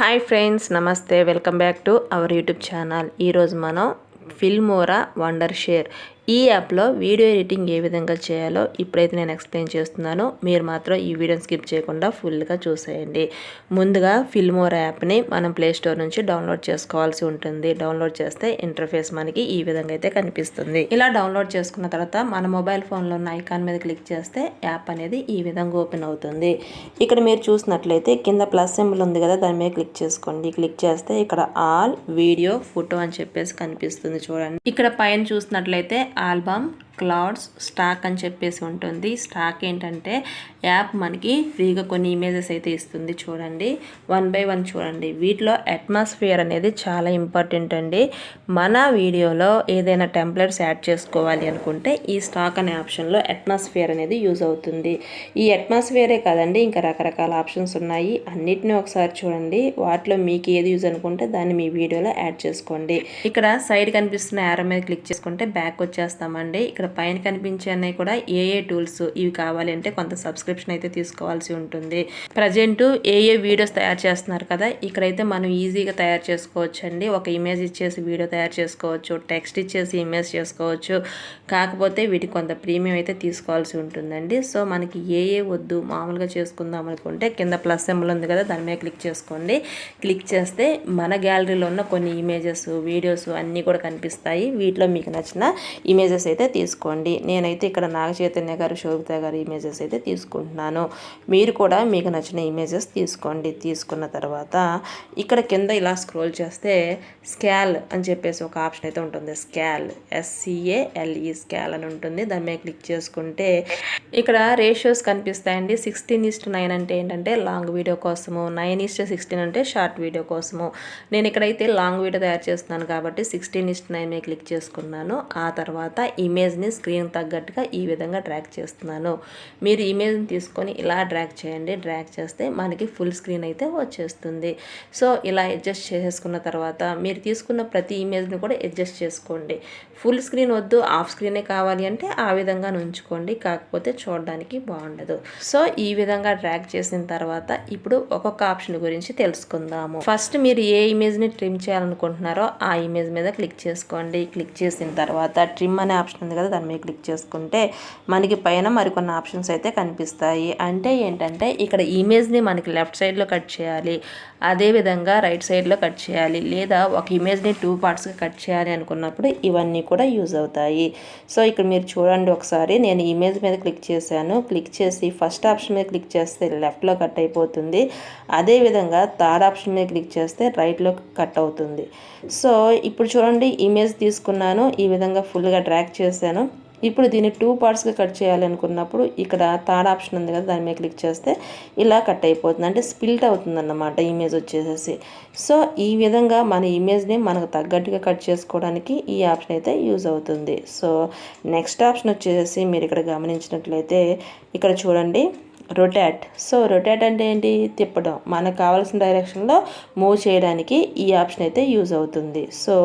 Hi friends, నమస్తే. Welcome back to our YouTube channel. ఈరోజు మనం ఫిల్మోరా వండర్ షేర్ ఈ యాప్లో వీడియో ఎడిటింగ్ ఏ విధంగా చేయాలో ఇప్పుడైతే నేను ఎక్స్ప్లెయిన్ చేస్తున్నాను. మీరు మాత్రం ఈ వీడియోని స్కిప్ చేయకుండా ఫుల్గా చూసేయండి. ముందుగా ఫిల్మోరా యాప్ని మనం ప్లేస్టోర్ నుంచి డౌన్లోడ్ చేసుకోవాల్సి ఉంటుంది. డౌన్లోడ్ చేస్తే ఇంటర్ఫేస్ మనకి ఈ విధంగా అయితే కనిపిస్తుంది. ఇలా డౌన్లోడ్ చేసుకున్న తర్వాత మన మొబైల్ ఫోన్లో ఉన్న ఐకాన్ మీద క్లిక్ చేస్తే యాప్ అనేది ఈ విధంగా ఓపెన్ అవుతుంది. ఇక్కడ మీరు చూసినట్లయితే కింద ప్లస్ సింబల్ ఉంది కదా, దాని మీద క్లిక్ చేసుకోండి. క్లిక్ చేస్తే ఇక్కడ ఆల్ వీడియో ఫోటో అని చెప్పేసి కనిపిస్తుంది చూడండి. ఇక్కడ పైన చూసినట్లయితే ఆల్బమ్ క్లౌడ్స్ స్టాక్ అని చెప్పేసి ఉంటుంది. స్టాక్ ఏంటంటే యాప్ మనకి ఫ్రీగా కొన్ని ఇమేజెస్ అయితే ఇస్తుంది. చూడండి, 1 by 1 చూడండి. వీటిలో అట్మాస్ఫియర్ అనేది చాలా ఇంపార్టెంట్ అండి. మన వీడియోలో ఏదైనా టెంప్లెట్స్ యాడ్ చేసుకోవాలి అనుకుంటే ఈ స్టాక్ అనే ఆప్షన్లో అట్మాస్ఫియర్ అనేది యూజ్ అవుతుంది. ఈ అట్మాస్ఫియరే కాదండి, ఇంకా రకరకాల ఆప్షన్స్ ఉన్నాయి. అన్నిటిని ఒకసారి చూడండి. వాటిలో మీకు ఏది యూజ్ అనుకుంటే దాన్ని మీ వీడియోలో యాడ్ చేసుకోండి. ఇక్కడ సైడ్ కనిపిస్తున్న యారో మీద క్లిక్ చేసుకుంటే బ్యాక్ వచ్చేస్తామండి. ఇక్కడ పైన కనిపించే అన్నీ కూడా ఏ టూల్స్ ఇవి కావాలి అంటే కొంత సబ్స్క్రిప్షన్ అయితే తీసుకోవాల్సి ఉంటుంది. ప్రజెంట్ ఏ వీడియోస్ తయారు చేస్తున్నారు కదా, ఇక్కడైతే మనం ఈజీగా తయారు చేసుకోవచ్చు అండి. ఒక ఇమేజ్ ఇచ్చేసి వీడియో తయారు చేసుకోవచ్చు, టెక్స్ట్ ఇచ్చేసి ఇమేజ్ చేసుకోవచ్చు. కాకపోతే వీటికి కొంత ప్రీమియం అయితే తీసుకోవాల్సి ఉంటుందండి. సో మనకి ఏ వద్దు, మామూలుగా చేసుకుందాం అనుకుంటే కింద ప్లస్ సింబల్ ఉంది కదా, దాని మీద క్లిక్ చేసుకోండి. క్లిక్ చేస్తే మన గ్యాలరీలో ఉన్న కొన్ని ఇమేజెస్, వీడియోస్ అన్నీ కూడా కనిపిస్తాయి. వీటిలో మీకు నచ్చిన ఇమేజెస్ అయితే తీసుకోండి. నేనైతే ఇక్కడ నాగ చైతన్య గారు, శోభిత గారు ఇమేజెస్ అయితే తీసుకుంటున్నాను. మీరు కూడా మీకు నచ్చిన ఇమేజెస్ తీసుకోండి. తీసుకున్న తర్వాత ఇక్కడ కింద ఇలా స్క్రోల్ చేస్తే స్కాల్ అని చెప్పేసి ఒక ఆప్షన్ అయితే ఉంటుంది. స్కాల్ SCALE స్కాల్ అని ఉంటుంది. దాని మీద క్లిక్ చేసుకుంటే ఇక్కడ రేషియోస్ కనిపిస్తాయండి. 16:9 అంటే ఏంటంటే లాంగ్ వీడియో కోసము, 9:16 అంటే షార్ట్ వీడియో కోసము. నేను ఇక్కడైతే లాంగ్ వీడియో తయారు చేస్తున్నాను కాబట్టి 16:9 మీద క్లిక్ చేసుకున్నాను. ఆ తర్వాత ఇమేజ్ని స్క్రీన్ తగ్గట్టుగా ఈ విధంగా డ్రాగ్ చేస్తున్నాను. మీరు ఇమేజ్ని తీసుకొని ఇలా డ్రాగ్ చేయండి. డ్రాగ్ చేస్తే మనకి ఫుల్ స్క్రీన్ అయితే వచ్చేస్తుంది. సో ఇలా అడ్జస్ట్ చేసేసుకున్న తర్వాత మీరు తీసుకున్న ప్రతి ఇమేజ్ని కూడా అడ్జస్ట్ చేసుకోండి. ఫుల్ స్క్రీన్ వద్దు, హాఫ్ స్క్రీనే కావాలి అంటే ఆ విధంగా ఉంచుకోండి. కాకపోతే చూడడానికి బాగుండదు. సో ఈ విధంగా డ్రాగ్ చేసిన తర్వాత ఇప్పుడు ఒక్కొక్క ఆప్షన్ గురించి తెలుసుకుందాము. ఫస్ట్ మీరు ఏ ఇమేజ్ని ట్రిమ్ చేయాలనుకుంటున్నారో ఆ ఇమేజ్ మీద క్లిక్ చేసుకోండి. క్లిక్ చేసిన తర్వాత ట్రిమ్ అనే ఆప్షన్ ఉంది కదా, దాని మీద క్లిక్ చేసుకుంటే మనకి పైన మరికొన్ని ఆప్షన్స్ అయితే కనిపిస్తాయి. అంటే ఏంటంటే ఇక్కడ ఇమేజ్ని మనకి లెఫ్ట్ సైడ్లో కట్ చేయాలి, అదేవిధంగా రైట్ సైడ్లో కట్ చేయాలి, లేదా ఒక ఇమేజ్ని 2 పార్ట్స్గా కట్ చేయాలి అనుకున్నప్పుడు ఇవన్నీ కూడా యూజ్ అవుతాయి. సో ఇక్కడ మీరు చూడండి ఒకసారి. నేను ఇమేజ్ మీద క్లిక్ చేశాను. క్లిక్ చేసి ఫస్ట్ ఆప్షన్ మీద క్లిక్ చేస్తే లెఫ్ట్లో కట్ అయిపోతుంది. అదేవిధంగా థర్డ్ ఆప్షన్ మీద క్లిక్ చేస్తే రైట్లో కట్ అవుతుంది. సో ఇప్పుడు చూడండి, ఇమేజ్ తీసుకున్నాను, ఈ విధంగా ఫుల్గా డ్రాగ్ చేశాను. ఇప్పుడు దీన్ని 2 పార్ట్స్గా కట్ చేయాలనుకున్నప్పుడు ఇక్కడ థర్డ్ ఆప్షన్ ఉంది కదా, దాని మీద క్లిక్ చేస్తే ఇలా కట్ అయిపోతుంది. అంటే స్ప్లిట్ అవుతుంది అన్నమాట ఇమేజ్ వచ్చేసేసి. సో ఈ విధంగా మన ఇమేజ్ని మనకు తగ్గట్టుగా కట్ చేసుకోవడానికి ఈ ఆప్షన్ అయితే యూజ్ అవుతుంది. సో నెక్స్ట్ ఆప్షన్ వచ్చేసి మీరు ఇక్కడ గమనించినట్లయితే ఇక్కడ చూడండి, రొటేట్. సో రొటేట్ అంటే ఏంటి? తిప్పడం. మనకు కావాల్సిన డైరెక్షన్లో మూవ్ చేయడానికి ఈ ఆప్షన్ అయితే యూజ్ అవుతుంది. సో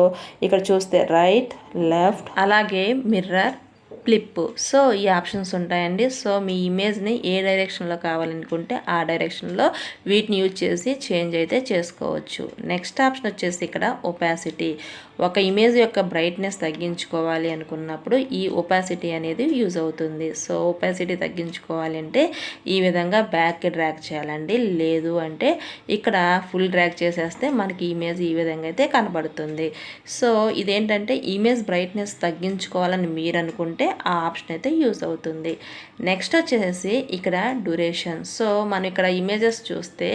ఇక్కడ చూస్తే రైట్, లెఫ్ట్, అలాగే మిర్రర్, ఫ్లిప్. సో ఈ ఆప్షన్స్ ఉంటాయండి. సో మీ ఇమేజ్ని ఏ డైరెక్షన్లో కావాలనుకుంటే ఆ డైరెక్షన్లో వీటిని యూజ్ చేసి చేంజ్ అయితే చేసుకోవచ్చు. నెక్స్ట్ ఆప్షన్ వచ్చేసి ఇక్కడ ఒపాసిటీ. ఒక ఇమేజ్ యొక్క బ్రైట్నెస్ తగ్గించుకోవాలి అనుకున్నప్పుడు ఈ ఒపాసిటీ అనేది యూజ్ అవుతుంది. సో ఒపాసిటీ తగ్గించుకోవాలి అంటే ఈ విధంగా బ్యాక్కి డ్రాగ్ చేయాలండి. లేదు అంటే ఇక్కడ ఫుల్ డ్రాగ్ చేసేస్తే మనకి ఇమేజ్ ఈ విధంగా అయితే కనబడుతుంది. సో ఇదేంటంటే ఇమేజ్ బ్రైట్నెస్ తగ్గించుకోవాలని మీరు అనుకుంటే ఆ ఆప్షన్ అయితే యూజ్ అవుతుంది. నెక్స్ట్ వచ్చేసి ఇక్కడ డ్యూరేషన్. సో మనం ఇక్కడ ఇమేజెస్ చూస్తే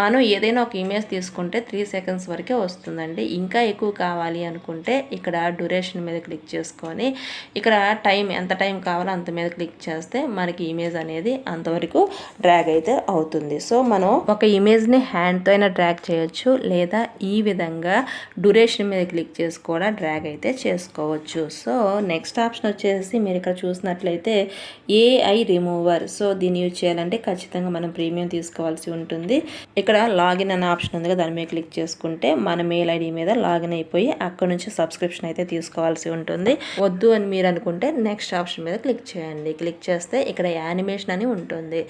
మనం ఏదైనా ఒక ఇమేజ్ తీసుకుంటే 3 seconds వరకే వస్తుందండి. ఇంకా ఎక్కువ కావాలి అనుకుంటే ఇక్కడ డ్యూరేషన్ మీద క్లిక్ చేసుకొని ఇక్కడ ఎంత టైం కావాలో అంత మీద క్లిక్ చేస్తే మనకి ఇమేజ్ అనేది అంతవరకు డ్రాగ్ అయితే అవుతుంది. సో మనం ఒక ఇమేజ్ని హ్యాండ్తో అయినా డ్రాగ్ చేయొచ్చు, లేదా ఈ విధంగా డ్యూరేషన్ మీద క్లిక్ చేసి కూడా డ్రాగ్ అయితే చేసుకోవచ్చు. సో నెక్స్ట్ ఆప్షన్ వచ్చేసి మీరు ఇక్కడ చూసినట్లయితే ఏఐ రిమూవర్. సో దీన్ని యూజ్ చేయాలంటే ఖచ్చితంగా మనం ప్రీమియం తీసుకోవాల్సి ఉంటుంది. ఇక్కడ లాగిన్ అనే ఆప్షన్ ఉంది కదా, దాని మీద క్లిక్ చేసుకుంటే మన మెయిల్ ఐడి మీద లాగిన్ అయిపోయి అక్కడ నుంచి సబ్స్క్రిప్షన్ అయితే తీసుకోవాల్సి ఉంటుంది. వద్దు అని మీరు అనుకుంటే నెక్స్ట్ ఆప్షన్ మీద క్లిక్ చేయండి. క్లిక్ చేస్తే ఇక్కడ యానిమేషన్ అని ఉంటుంది.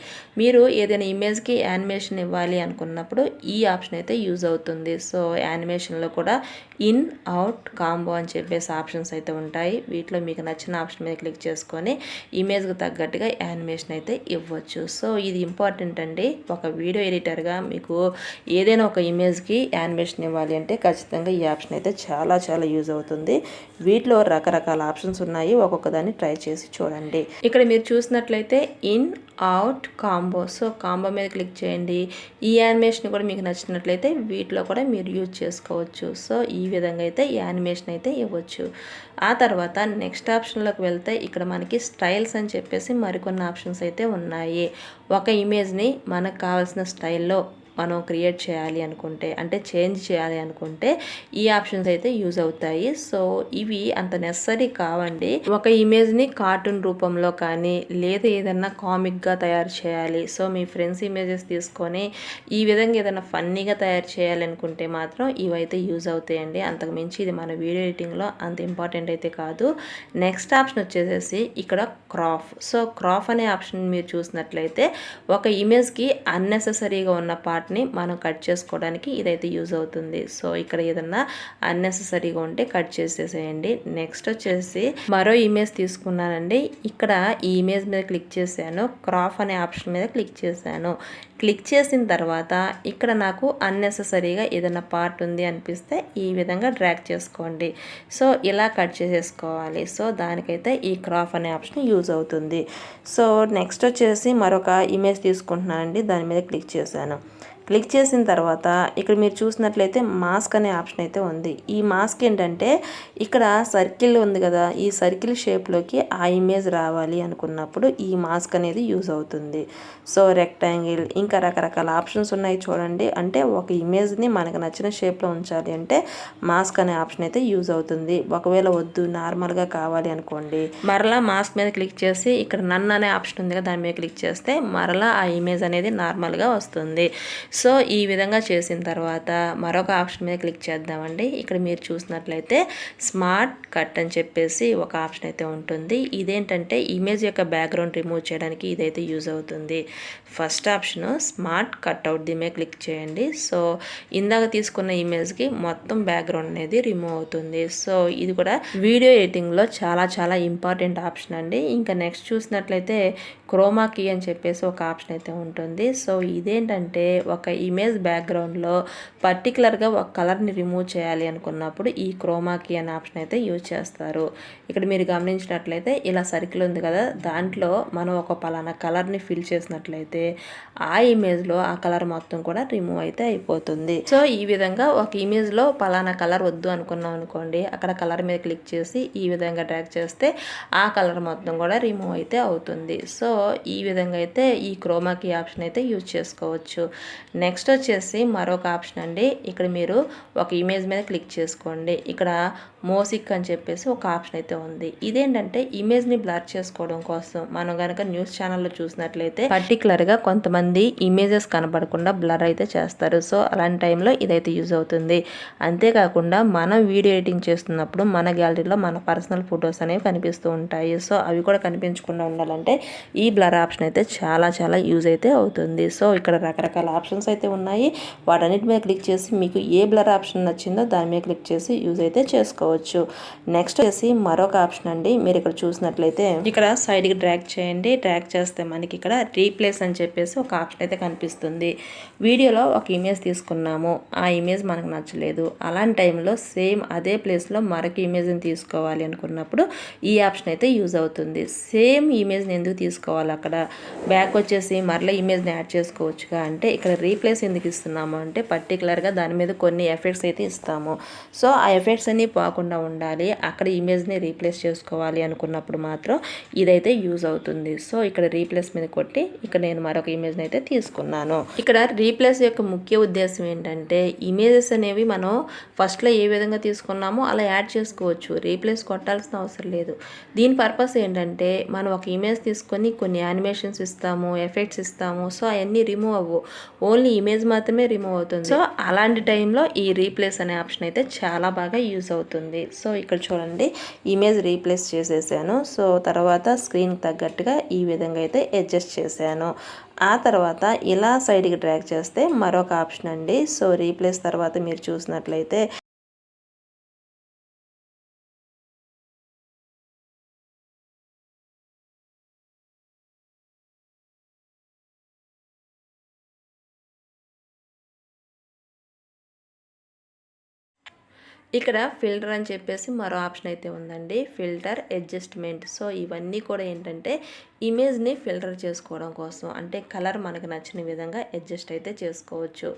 మీరు ఏదైనా ఇమేజ్కి యానిమేషన్ ఇవ్వాలి అనుకున్నప్పుడు ఈ ఆప్షన్ అయితే యూజ్ అవుతుంది. సో యానిమేషన్లో కూడా ఇన్, అవుట్, కాంబో అని చెప్పేసి ఆప్షన్స్ అయితే ఉంటాయి. వీటిలో మీకు నచ్చిన ఆప్షన్ మీద క్లిక్ చేసుకొని ఇమేజ్కి తగ్గట్టుగా యానిమేషన్ అయితే ఇవ్వచ్చు. సో ఇది ఇంపార్టెంట్ అండి. ఒక వీడియో ఎడిటర్గా మీకు ఏదైనా ఒక ఇమేజ్కి యానిమేషన్ ఇవ్వాలి అంటే ఖచ్చితంగా ఈ ఆప్షన్ అయితే చాలా చాలా యూజ్ అవుతుంది. వీటిలో రకరకాల ఆప్షన్స్ ఉన్నాయి, ఒక్కొక్క దాన్ని ట్రై చేసి చూడండి. ఇక్కడ మీరు చూసినట్లయితే in, out, combo. So combo మీద క్లిక్ చేయండి. ఈ యానిమేషన్ కూడా మీకు నచ్చినట్లయితే వీటిలో కూడా మీరు యూజ్ చేసుకోవచ్చు. సో ఈ విధంగా అయితే ఈ యానిమేషన్ అయితే ఇవ్వచ్చు. ఆ తర్వాత నెక్స్ట్ ఆప్షన్లోకి వెళ్తే ఇక్కడ మనకి స్టైల్స్ అని చెప్పేసి మరికొన్ని ఆప్షన్స్ అయితే ఉన్నాయి. ఒక ఇమేజ్ని మనకు కావాల్సిన స్టైల్లో మనం క్రియేట్ చేయాలి అనుకుంటే, అంటే చేంజ్ చేయాలి అనుకుంటే ఈ ఆప్షన్స్ అయితే యూజ్ అవుతాయి. సో ఇవి అంత నెసరీ కావండి. ఒక ఇమేజ్ని కార్టూన్ రూపంలో కానీ లేదా ఏదన్నా కామిక్గా తయారు చేయాలి, సో మీ ఫ్రెండ్స్ ఇమేజెస్ తీసుకొని ఈ విధంగా ఏదైనా ఫన్నీగా తయారు చేయాలి అనుకుంటే మాత్రం ఇవైతే యూజ్ అవుతాయండి. అంతకు మించి ఇది మన వీడియో ఎడిటింగ్లో అంత ఇంపార్టెంట్ అయితే కాదు. నెక్స్ట్ ఆప్షన్ వచ్చేసేసి ఇక్కడ క్రాఫ్. సో క్రాఫ్ అనే ఆప్షన్ మీరు చూసినట్లయితే ఒక ఇమేజ్కి అన్నెసెసరీగా ఉన్న పార్ట్ని మనం కట్ చేసుకోవడానికి ఇదైతే యూజ్ అవుతుంది. సో ఇక్కడ ఏదన్నా అన్నెసెసరీగా ఉంటే కట్ చేసేసేయండి. నెక్స్ట్ వచ్చేసి మరో ఇమేజ్ తీసుకున్నానండి. ఇక్కడ ఈ ఇమేజ్ మీద క్లిక్ చేశాను, క్రాఫ్ అనే ఆప్షన్ మీద క్లిక్ చేశాను. క్లిక్ చేసిన తర్వాత ఇక్కడ నాకు అన్నెసెసరీగా ఏదైనా పార్ట్ ఉంది అనిపిస్తే ఈ విధంగా డ్రాగ్ చేసుకోండి. సో ఇలా కట్ చేసేసుకోవాలి. సో దానికైతే ఈ క్రాఫ్ అనే ఆప్షన్ యూజ్ అవుతుంది. సో నెక్స్ట్ వచ్చేసి మరొక ఇమేజ్ తీసుకుంటున్నానండి, దాని మీద క్లిక్ చేశాను. క్లిక్ చేసిన తర్వాత ఇక్కడ మీరు చూసినట్లయితే మాస్క్ అనే ఆప్షన్ అయితే ఉంది. ఈ మాస్క్ ఏంటంటే ఇక్కడ సర్కిల్ ఉంది కదా, ఈ సర్కిల్ షేప్లోకి ఆ ఇమేజ్ రావాలి అనుకున్నప్పుడు ఈ మాస్క్ అనేది యూజ్ అవుతుంది. సో రెక్టాంగిల్ ఇంకా రకరకాల ఆప్షన్స్ ఉన్నాయి చూడండి. అంటే ఒక ఇమేజ్ని మనకు నచ్చిన షేప్లో ఉంచాలి అంటే మాస్క్ అనే ఆప్షన్ అయితే యూజ్ అవుతుంది. ఒకవేళ వద్దు నార్మల్గా కావాలి అనుకోండి, మరలా మాస్క్ మీద క్లిక్ చేసి ఇక్కడ నన్ అనే ఆప్షన్ ఉంది కదా, దాని మీద క్లిక్ చేస్తే మరలా ఆ ఇమేజ్ అనేది నార్మల్గా వస్తుంది. సో ఈ విధంగా చేసిన తర్వాత మరొక ఆప్షన్ మీద క్లిక్ చేద్దామండి. ఇక్కడ మీరు చూసినట్లయితే స్మార్ట్ కట్ అని చెప్పేసి ఒక ఆప్షన్ అయితే ఉంటుంది. ఇదేంటంటే ఇమేజ్ యొక్క బ్యాక్గ్రౌండ్ రిమూవ్ చేయడానికి ఇదైతే యూజ్ అవుతుంది. First option smart cut out దీని మీద క్లిక్ చేయండి. సో ఇందాక తీసుకున్న ఇమేజ్కి మొత్తం బ్యాక్గ్రౌండ్ అనేది రిమూవ్ అవుతుంది. సో ఇది కూడా వీడియో ఎడిటింగ్లో చాలా చాలా ఇంపార్టెంట్ ఆప్షన్ అండి. ఇంకా నెక్స్ట్ చూసినట్లయితే క్రోమా కీ అని చెప్పేసి ఒక ఆప్షన్ అయితే ఉంటుంది. సో ఇదేంటంటే ఒక ఇమేజ్ బ్యాక్గ్రౌండ్లో పర్టికులర్గా ఒక కలర్ని రిమూవ్ చేయాలి అనుకున్నప్పుడు ఈ క్రోమా కీ అనే ఆప్షన్ అయితే యూజ్ చేస్తారు. ఇక్కడ మీరు గమనించినట్లయితే ఇలా సర్కిల్ ఉంది కదా, దాంట్లో మనం ఒక పలానా కలర్ని ఫిల్ చేసినట్లయితే ఆ ఇమేజ్లో ఆ కలర్ మొత్తం కూడా రిమూవ్ అయితే అయిపోతుంది. సో ఈ విధంగా ఒక ఇమేజ్లో పలానా కలర్ వద్దు అనుకున్నాం అనుకోండి, అక్కడ కలర్ మీద క్లిక్ చేసి ఈ విధంగా డ్రాగ్ చేస్తే ఆ కలర్ మొత్తం కూడా రిమూవ్ అయితే అవుతుంది. సో ఈ విధంగా అయితే ఈ క్రోమా కీ ఆప్షన్ అయితే యూజ్ చేసుకోవచ్చు. నెక్స్ట్ వచ్చేసి మరొక ఆప్షన్ అండి. ఇక్కడ మీరు ఒక ఇమేజ్ మీద క్లిక్ చేసుకోండి. ఇక్కడ మోసిక్ అని చెప్పేసి ఒక ఆప్షన్ అయితే ఉంది. ఇదేంటంటే ఇమేజ్ని బ్లర్ చేసుకోవడం కోసం మనం కనుక న్యూస్ ఛానల్లో చూసినట్లయితే పర్టికులర్గా కొంతమంది ఇమేజెస్ కనబడకుండా బ్లర్ అయితే చేస్తారు. సో అలాంటి టైంలో ఇదైతే యూజ్ అవుతుంది. అంతేకాకుండా మనం వీడియో ఎడిటింగ్ చేస్తున్నప్పుడు మన గ్యాలరీలో మన పర్సనల్ ఫొటోస్ అనేవి కనిపిస్తూ ఉంటాయి. సో అవి కూడా కనిపించకుండా ఉండాలంటే ఈ బ్లర్ ఆప్షన్ అయితే చాలా చాలా యూజ్ అయితే అవుతుంది. సో ఇక్కడ రకరకాల ఆప్షన్స్ అయితే ఉన్నాయి. వాటన్నిటి మీద క్లిక్ చేసి మీకు ఏ బ్లర్ ఆప్షన్ నచ్చిందో దాని మీద క్లిక్ చేసి యూజ్ అయితే చేసుకోవచ్చు. నెక్స్ట్ వచ్చేసి మరొక ఆప్షన్ అండి. మీరు ఇక్కడ చూసినట్లయితే ఇక్కడ సైడ్కి డ్రాగ్ చేయండి. డ్రాగ్ చేస్తే మనకి ఇక్కడ రీప్లేస్ అని చెప్పేసి ఒక ఆప్షన్ అయితే కనిపిస్తుంది. వీడియోలో ఒక ఇమేజ్ తీసుకున్నాము, ఆ ఇమేజ్ మనకు నచ్చలేదు, అలాంటి టైంలో సేమ్ అదే ప్లేస్లో మరొక ఇమేజ్ని తీసుకోవాలి అనుకున్నప్పుడు ఈ ఆప్షన్ అయితే యూజ్ అవుతుంది. సేమ్ ఇమేజ్ని ఎందుకు తీసుకోవాలి చేసుకోవాలి. అక్కడ బ్యాక్ వచ్చేసి మరలా ఇమేజ్ని యాడ్ చేసుకోవచ్చుగా అంటే ఇక్కడ రీప్లేస్ ఎందుకు ఇస్తున్నాము అంటే పర్టికులర్గా దాని మీద కొన్ని ఎఫెక్ట్స్ అయితే ఇస్తాము. సో ఆ ఎఫెక్ట్స్ అన్నీ పోకుండా ఉండాలి, అక్కడ ఇమేజ్ని రీప్లేస్ చేసుకోవాలి అనుకున్నప్పుడు మాత్రం ఇదైతే యూజ్ అవుతుంది. సో ఇక్కడ రీప్లేస్ మీద కొట్టి ఇక్కడ నేను మరొక ఇమేజ్ని అయితే తీసుకున్నాను. ఇక్కడ రీప్లేస్ యొక్క ముఖ్య ఉద్దేశం ఏంటంటే ఇమేజెస్ అనేవి మనం ఫస్ట్లో ఏ విధంగా తీసుకున్నామో అలా యాడ్ చేసుకోవచ్చు, రీప్లేస్ కొట్టాల్సిన అవసరం లేదు. దీని పర్పస్ ఏంటంటే మనం ఒక ఇమేజ్ తీసుకొని కొన్ని యానిమేషన్స్ ఇస్తాము, ఎఫెక్ట్స్ ఇస్తాము, సో అవన్నీ రిమూవ్ అవ్వు, ఓన్లీ ఇమేజ్ మాత్రమే రిమూవ్ అవుతుంది. సో అలాంటి టైంలో ఈ రీప్లేస్ అనే ఆప్షన్ అయితే చాలా బాగా యూజ్ అవుతుంది. సో ఇక్కడ చూడండి ఇమేజ్ రీప్లేస్ చేసేసాను. సో తర్వాత స్క్రీన్ తగ్గట్టుగా ఈ విధంగా అయితే అడ్జస్ట్ చేశాను. ఆ తర్వాత ఇలా సైడ్కి డ్రాగ్ చేస్తే మరొక ఆప్షన్ అండి. సో రీప్లేస్ తర్వాత మీరు చూసినట్లయితే ఇక్కడ ఫిల్టర్ అని చెప్పేసి మరో ఆప్షన్ అయితే ఉందండి, ఫిల్టర్ అడ్జస్ట్మెంట్. సో ఇవన్నీ కూడా ఏంటంటే ఇమేజ్ని ఫిల్టర్ చేసుకోవడం కోసం, అంటే కలర్ మనకు నచ్చిన విధంగా అడ్జస్ట్ అయితే చేసుకోవచ్చు.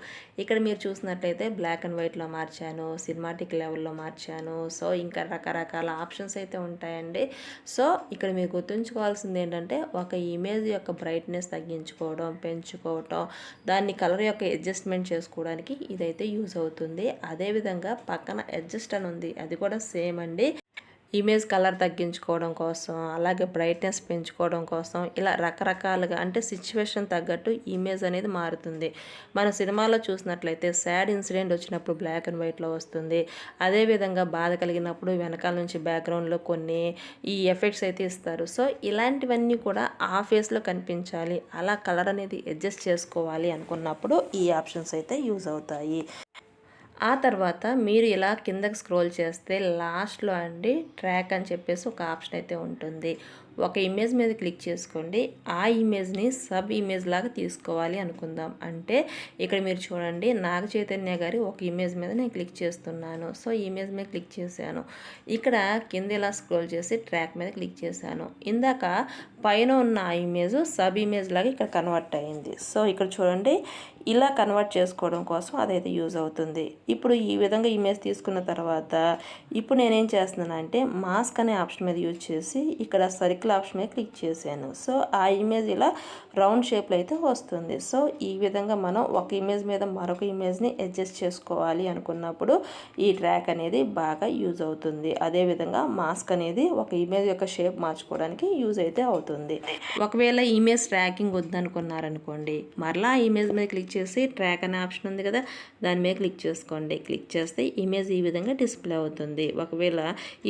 ఇక్కడ మీరు చూసినట్లయితే బ్లాక్ అండ్ వైట్లో మార్చాను, సినిమాటిక్ లెవెల్లో మార్చాను. సో ఇంకా రకరకాల ఆప్షన్స్ అయితే ఉంటాయండి. సో ఇక్కడ మీరు గుర్తుంచుకోవాల్సింది ఏంటంటే ఒక ఇమేజ్ యొక్క బ్రైట్నెస్ తగ్గించుకోవడం, పెంచుకోవటం, దాన్ని కలర్ యొక్క అడ్జస్ట్మెంట్ చేసుకోవడానికి ఇదైతే యూజ్ అవుతుంది. అదేవిధంగా పక్కన అడ్జస్ట్ అని ఉంది, అది కూడా సేమ్ అండి. ఇమేజ్ కలర్ తగ్గించుకోవడం కోసం, అలాగే బ్రైట్నెస్ పెంచుకోవడం కోసం, ఇలా రకరకాలుగా అంటే సిచ్యువేషన్ తగ్గట్టు ఇమేజ్ అనేది మారుతుంది. మన సినిమాలో చూసినట్లయితే సాడ్ ఇన్సిడెంట్ వచ్చినప్పుడు బ్లాక్ అండ్ వైట్లో వస్తుంది. అదేవిధంగా బాధ కలిగినప్పుడు వెనకాల నుంచి బ్యాక్గ్రౌండ్లో కొన్ని ఈ ఎఫెక్ట్స్ అయితే ఇస్తారు. సో ఇలాంటివన్నీ కూడా ఆ ఫేస్లో కనిపించాలి, అలా కలర్ అనేది అడ్జస్ట్ చేసుకోవాలి అనుకున్నప్పుడు ఈ ఆప్షన్స్ అయితే యూజ్ అవుతాయి. ఆ తర్వాత మీరు ఇలా కిందకి స్క్రోల్ చేస్తే లాస్ట్లో అండి ట్రాక్ అని చెప్పేసి ఒక ఆప్షన్ అయితే ఉంటుంది. ఒక ఇమేజ్ మీద క్లిక్ చేసుకోండి, ఆ ఇమేజ్ని సబ్ ఇమేజ్ లాగా తీసుకోవాలి అనుకుందాం. అంటే ఇక్కడ మీరు చూడండి నాగ చైతన్య గారి ఒక ఇమేజ్ మీద నేను క్లిక్ చేస్తున్నాను. సో ఈ ఇమేజ్ మీద క్లిక్ చేశాను, ఇక్కడ కింద ఇలా స్క్రోల్ చేసి ట్రాక్ మీద క్లిక్ చేశాను. ఇందాక పైన ఉన్న ఆ ఇమేజ్ సబ్ ఇమేజ్ లాగా ఇక్కడ కన్వర్ట్ అయింది. సో ఇక్కడ చూడండి ఇలా కన్వర్ట్ చేసుకోవడం కోసం అదైతే యూజ్ అవుతుంది. ఇప్పుడు ఈ విధంగా ఇమేజ్ తీసుకున్న తర్వాత ఇప్పుడు నేనేం చేస్తున్నాను అంటే మాస్క్ అనే ఆప్షన్ మీద యూజ్ చేసి ఇక్కడ సర్కిల్ ఆప్షన్ మీద క్లిక్ చేశాను. సో ఆ ఇమేజ్ ఇలా రౌండ్ షేప్లో అయితే వస్తుంది. సో ఈ విధంగా మనం ఒక ఇమేజ్ మీద మరొక ఇమేజ్ని అడ్జస్ట్ చేసుకోవాలి అనుకున్నప్పుడు ఈ ట్రాక్ అనేది బాగా యూజ్ అవుతుంది. అదేవిధంగా మాస్క్ అనేది ఒక ఇమేజ్ యొక్క షేప్ మార్చుకోవడానికి యూజ్ అయితే అవుతుంది. ఒకవేళ ఇమేజ్ ట్రాకింగ్ వద్దనుకున్నారనుకోండి, మరలా ఆ ఇమేజ్ మీద క్లిక్ చేసి ట్రాక్ అనే ఆప్షన్ ఉంది కదా, దాని మీద క్లిక్ చేసుకోండి. క్లిక్ చేస్తే ఇమేజ్ ఈ విధంగా డిస్ప్లే అవుతుంది. ఒకవేళ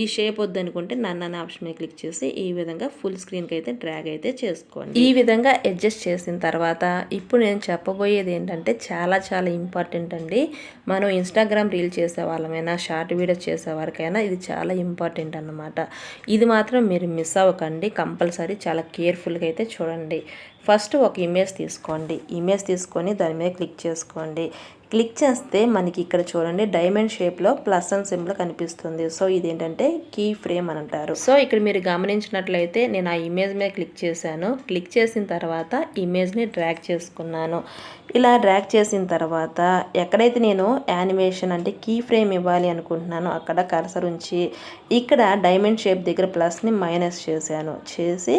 ఈ షేప్ వద్దనుకుంటే నన్ను అనే ఆప్షన్ మీద క్లిక్ చేసి ఈ విధంగా ఫుల్ స్క్రీన్కి అయితే డ్రాగ్ అయితే చేసుకోండి. ఈ విధంగా అడ్జస్ట్ చేసిన తర్వాత ఇప్పుడు నేను చెప్పబోయేది ఏంటంటే చాలా చాలా ఇంపార్టెంట్ అండి. మనం ఇన్స్టాగ్రామ్ రీల్ చేసే వాళ్ళమైనా షార్ట్ వీడియో చేసే వారికైనా ఇది చాలా ఇంపార్టెంట్ అన్నమాట. ఇది మాత్రం మీరు మిస్ అవ్వకండి, కంపల్సరీ చాలా కేర్ఫుల్గా అయితే చూడండి. ఫస్ట్ ఒక ఇమేజ్ తీసుకోండి, ఇమేజ్ తీసుకొని దాని మీద క్లిక్ చేసుకోండి. క్లిక్ చేస్తే మనకి ఇక్కడ చూడండి డైమండ్ షేప్లో ప్లస్ అండ్ సింబల్ కనిపిస్తుంది. సో ఇదేంటంటే కీ ఫ్రేమ్ అని అంటారు. సో ఇక్కడ మీరు గమనించినట్లయితే నేను ఆ ఇమేజ్ మీద క్లిక్ చేశాను. క్లిక్ చేసిన తర్వాత ఇమేజ్ని డ్రాగ్ చేసుకున్నాను. ఇలా డ్రాగ్ చేసిన తర్వాత ఎక్కడైతే నేను యానిమేషన్ అంటే కీ ఫ్రేమ్ ఇవ్వాలి అనుకుంటున్నానో అక్కడ కర్సర్ ఉంచి ఇక్కడ డైమండ్ షేప్ దగ్గర ప్లస్ని మైనస్ చేశాను. చేసి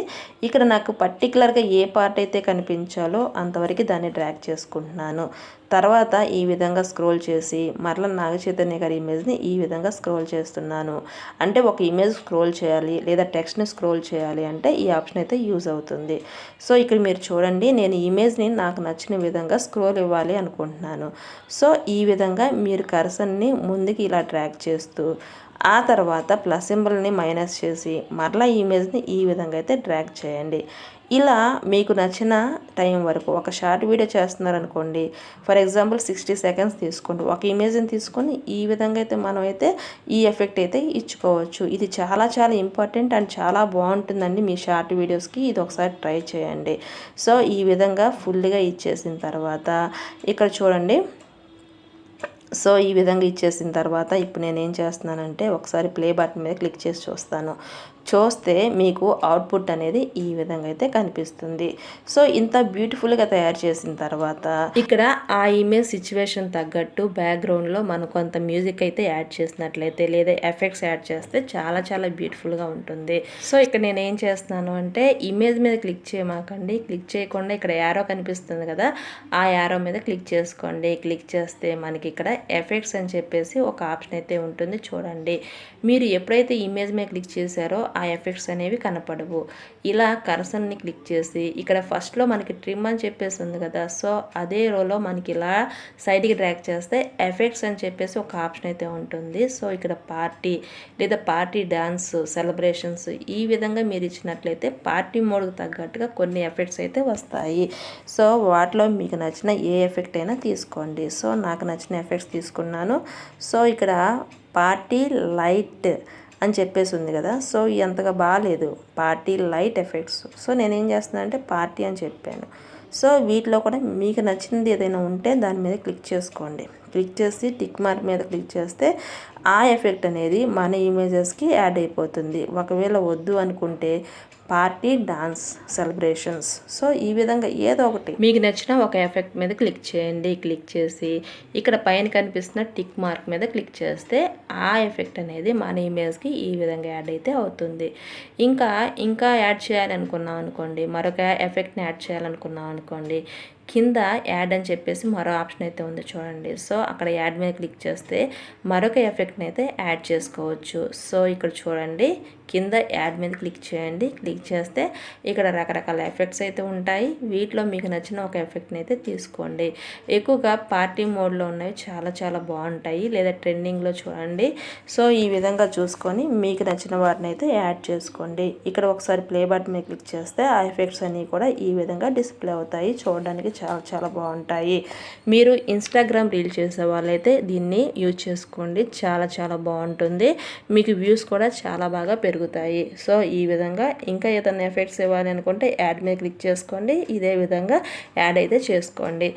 ఇక్కడ నాకు పర్టికులర్గా ఏ పార్ట్ అయితే కనిపించాలో అంతవరకు దాన్ని డ్రాగ్ చేసుకుంటున్నాను. తర్వాత ఈ విధంగా స్క్రోల్ చేసి మరలా నాగ చైతన్య గారి ఇమేజ్ని ఈ విధంగా స్క్రోల్ చేస్తున్నాను. అంటే ఒక ఇమేజ్ స్క్రోల్ చేయాలి లేదా టెక్స్ట్ని స్క్రోల్ చేయాలి అంటే ఈ ఆప్షన్ అయితే యూజ్ అవుతుంది. సో ఇక్కడ మీరు చూడండి నేను ఇమేజ్ని నాకు నచ్చిన విధంగా స్క్రోల్ ఇవ్వాలి అనుకుంటున్నాను. సో ఈ విధంగా మీరు కర్సర్ని ముందుకి ఇలా డ్రాగ్ చేస్తూ ఆ తర్వాత ప్లస్ సింబల్ని మైనస్ చేసి మరలా ఇమేజ్ని ఈ విధంగా అయితే డ్రాగ్ చేయండి. ఇలా మీకు నచ్చిన టైం వరకు ఒక షార్ట్ వీడియో చేస్తున్నారనుకోండి, ఫర్ ఎగ్జాంపుల్ 60 సెకండ్స్ తీసుకోండి, ఒక ఇమేజ్ని తీసుకొని ఈ విధంగా అయితే మనం అయితే ఈ ఎఫెక్ట్ అయితే ఇచ్చుకోవచ్చు. ఇది చాలా చాలా ఇంపార్టెంట్ అండ్ చాలా బాగుంటుందండి మీ షార్ట్ వీడియోస్కి. ఇది ఒకసారి ట్రై చేయండి. సో ఈ విధంగా ఫుల్గా ఇచ్చేసిన తర్వాత ఇక్కడ చూడండి. సో ఈ విధంగా ఇచ్చేసిన తర్వాత ఇప్పుడు నేను ఏం చేస్తున్నానంటే ఒకసారి ప్లే బటన్ మీద క్లిక్ చేసి చూస్తాను. చూస్తే మీకు అవుట్పుట్ అనేది ఈ విధంగా అయితే కనిపిస్తుంది. సో ఇంత బ్యూటిఫుల్గా తయారు చేసిన తర్వాత ఇక్కడ ఆ ఇమేజ్ సిచ్యువేషన్ తగ్గట్టు బ్యాక్గ్రౌండ్లో మనం కొంత మ్యూజిక్ అయితే యాడ్ చేసినట్లయితే లేదా ఎఫెక్ట్స్ యాడ్ చేస్తే చాలా చాలా బ్యూటిఫుల్గా ఉంటుంది. సో ఇక్కడ నేను ఏం చేస్తున్నాను అంటే ఇమేజ్ మీద క్లిక్ చేయమాకండి, క్లిక్ చేయకుండా ఇక్కడ యారో కనిపిస్తుంది కదా, ఆ యారో మీద క్లిక్ చేసుకోండి. క్లిక్ చేస్తే మనకి ఇక్కడ ఎఫెక్ట్స్ అని చెప్పేసి ఒక ఆప్షన్ అయితే ఉంటుంది. చూడండి, మీరు ఎప్పుడైతే ఇమేజ్ మీద క్లిక్ చేశారో ఆ ఎఫెక్ట్స్ అనేవి కనపడవు. ఇలా కర్సర్ని క్లిక్ చేసి ఇక్కడ ఫస్ట్లో మనకి ట్రిమ్ అని చెప్పేసి ఉంది కదా, సో అదే రోలో మనకి ఇలా సైడ్కి డ్రాగ్ చేస్తే ఎఫెక్ట్స్ అని చెప్పేసి ఒక ఆప్షన్ అయితే ఉంటుంది. సో ఇక్కడ పార్టీ లేదా పార్టీ డాన్స్ సెలబ్రేషన్స్ ఈ విధంగా మీరు ఇచ్చినట్లయితే పార్టీ మోడ్కి తగ్గట్టుగా కొన్ని ఎఫెక్ట్స్ అయితే వస్తాయి. సో వాటిలో మీకు నచ్చిన ఏ ఎఫెక్ట్ అయినా తీసుకోండి. సో నాకు నచ్చిన ఎఫెక్ట్స్ తీసుకున్నాను. సో ఇక్కడ పార్టీ లైట్ అని చెప్పేసి ఉంది కదా, సో అంతగా బాగాలేదు పార్టీ లైట్ ఎఫెక్ట్స్. సో నేనేం చేస్తున్నాను అంటే పార్టీ అని చెప్పాను. సో వీటిలో కూడా మీకు నచ్చింది ఏదైనా ఉంటే దాని మీద క్లిక్ చేసుకోండి. క్లిక్ చేసి టిక్ మార్క్ మీద క్లిక్ చేస్తే ఆ ఎఫెక్ట్ అనేది మన ఇమేజెస్కి యాడ్ అయిపోతుంది. ఒకవేళ వద్దు అనుకుంటే పార్టీ డాన్స్ సెలబ్రేషన్స్, సో ఈ విధంగా ఏదో ఒకటి మీకు నచ్చిన ఒక ఎఫెక్ట్ మీద క్లిక్ చేయండి. క్లిక్ చేసి ఇక్కడ పైన కనిపిస్తున్న టిక్ మార్క్ మీద క్లిక్ చేస్తే ఆ ఎఫెక్ట్ అనేది మన ఇమేజ్కి ఈ విధంగా యాడ్ అయితే అవుతుంది. ఇంకా యాడ్ చేయాలనుకున్నాం అనుకోండి, మరొక ఎఫెక్ట్ని యాడ్ చేయాలనుకున్నాం అనుకోండి, కింద యాడ్ అని చెప్పేసి మరో ఆప్షన్ అయితే ఉంది చూడండి. సో అక్కడ యాడ్ మీద క్లిక్ చేస్తే మరొక ఎఫెక్ట్ని అయితే యాడ్ చేసుకోవచ్చు. సో ఇక్కడ చూడండి, కింద యాడ్ మీద క్లిక్ చేయండి. క్లిక్ చేస్తే ఇక్కడ రకరకాల ఎఫెక్ట్స్ అయితే ఉంటాయి. వీటిలో మీకు నచ్చిన ఒక ఎఫెక్ట్ని అయితే తీసుకోండి. ఎక్కువగా పార్టీ మోడ్లో ఉన్నవి చాలా చాలా బాగుంటాయి, లేదా ట్రెండింగ్లో చూడండి. సో ఈ విధంగా చూసుకొని మీకు నచ్చిన వాటిని అయితే యాడ్ చేసుకోండి. ఇక్కడ ఒకసారి ప్లే బటన్ మీద క్లిక్ చేస్తే ఆ ఎఫెక్ట్స్ అన్నీ కూడా ఈ విధంగా డిస్ప్లే అవుతాయి. చూడడానికి చాలా చాలా బాగుంటాయి. మీరు ఇన్స్టాగ్రామ్ రీల్ చేసే వాళ్ళైతే దీన్ని యూజ్ చేసుకోండి, చాలా చాలా బాగుంటుంది. మీకు వ్యూస్ కూడా చాలా బాగా పెరుగుతాయి. సో ఈ విధంగా ఇంకా ఏదైనా ఎఫెక్ట్స్ ఇవ్వాలి అనుకుంటే యాడ్ మీద క్లిక్ చేసుకోండి. ఇదే విధంగా యాడ్ అయితే చేసుకోండి.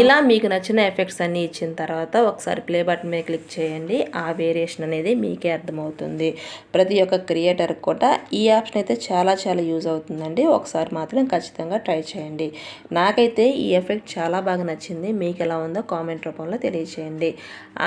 ఇలా మీకు నచ్చిన ఎఫెక్ట్స్ అన్నీ ఇచ్చిన తర్వాత ఒకసారి ప్లే బటన్ మీద క్లిక్ చేయండి. ఆ వేరియేషన్ అనేది మీకే అర్థమవుతుంది. ప్రతి ఒక్క క్రియేటర్కి కూడా ఈ ఆప్షన్ అయితే చాలా చాలా యూజ్ అవుతుందండి. ఒకసారి మాత్రం ఖచ్చితంగా ట్రై చేయండి. నాకైతే ఈ ఎఫెక్ట్ చాలా బాగా నచ్చింది. మీకు ఎలా ఉందో కామెంట్ రూపంలో తెలియచేయండి.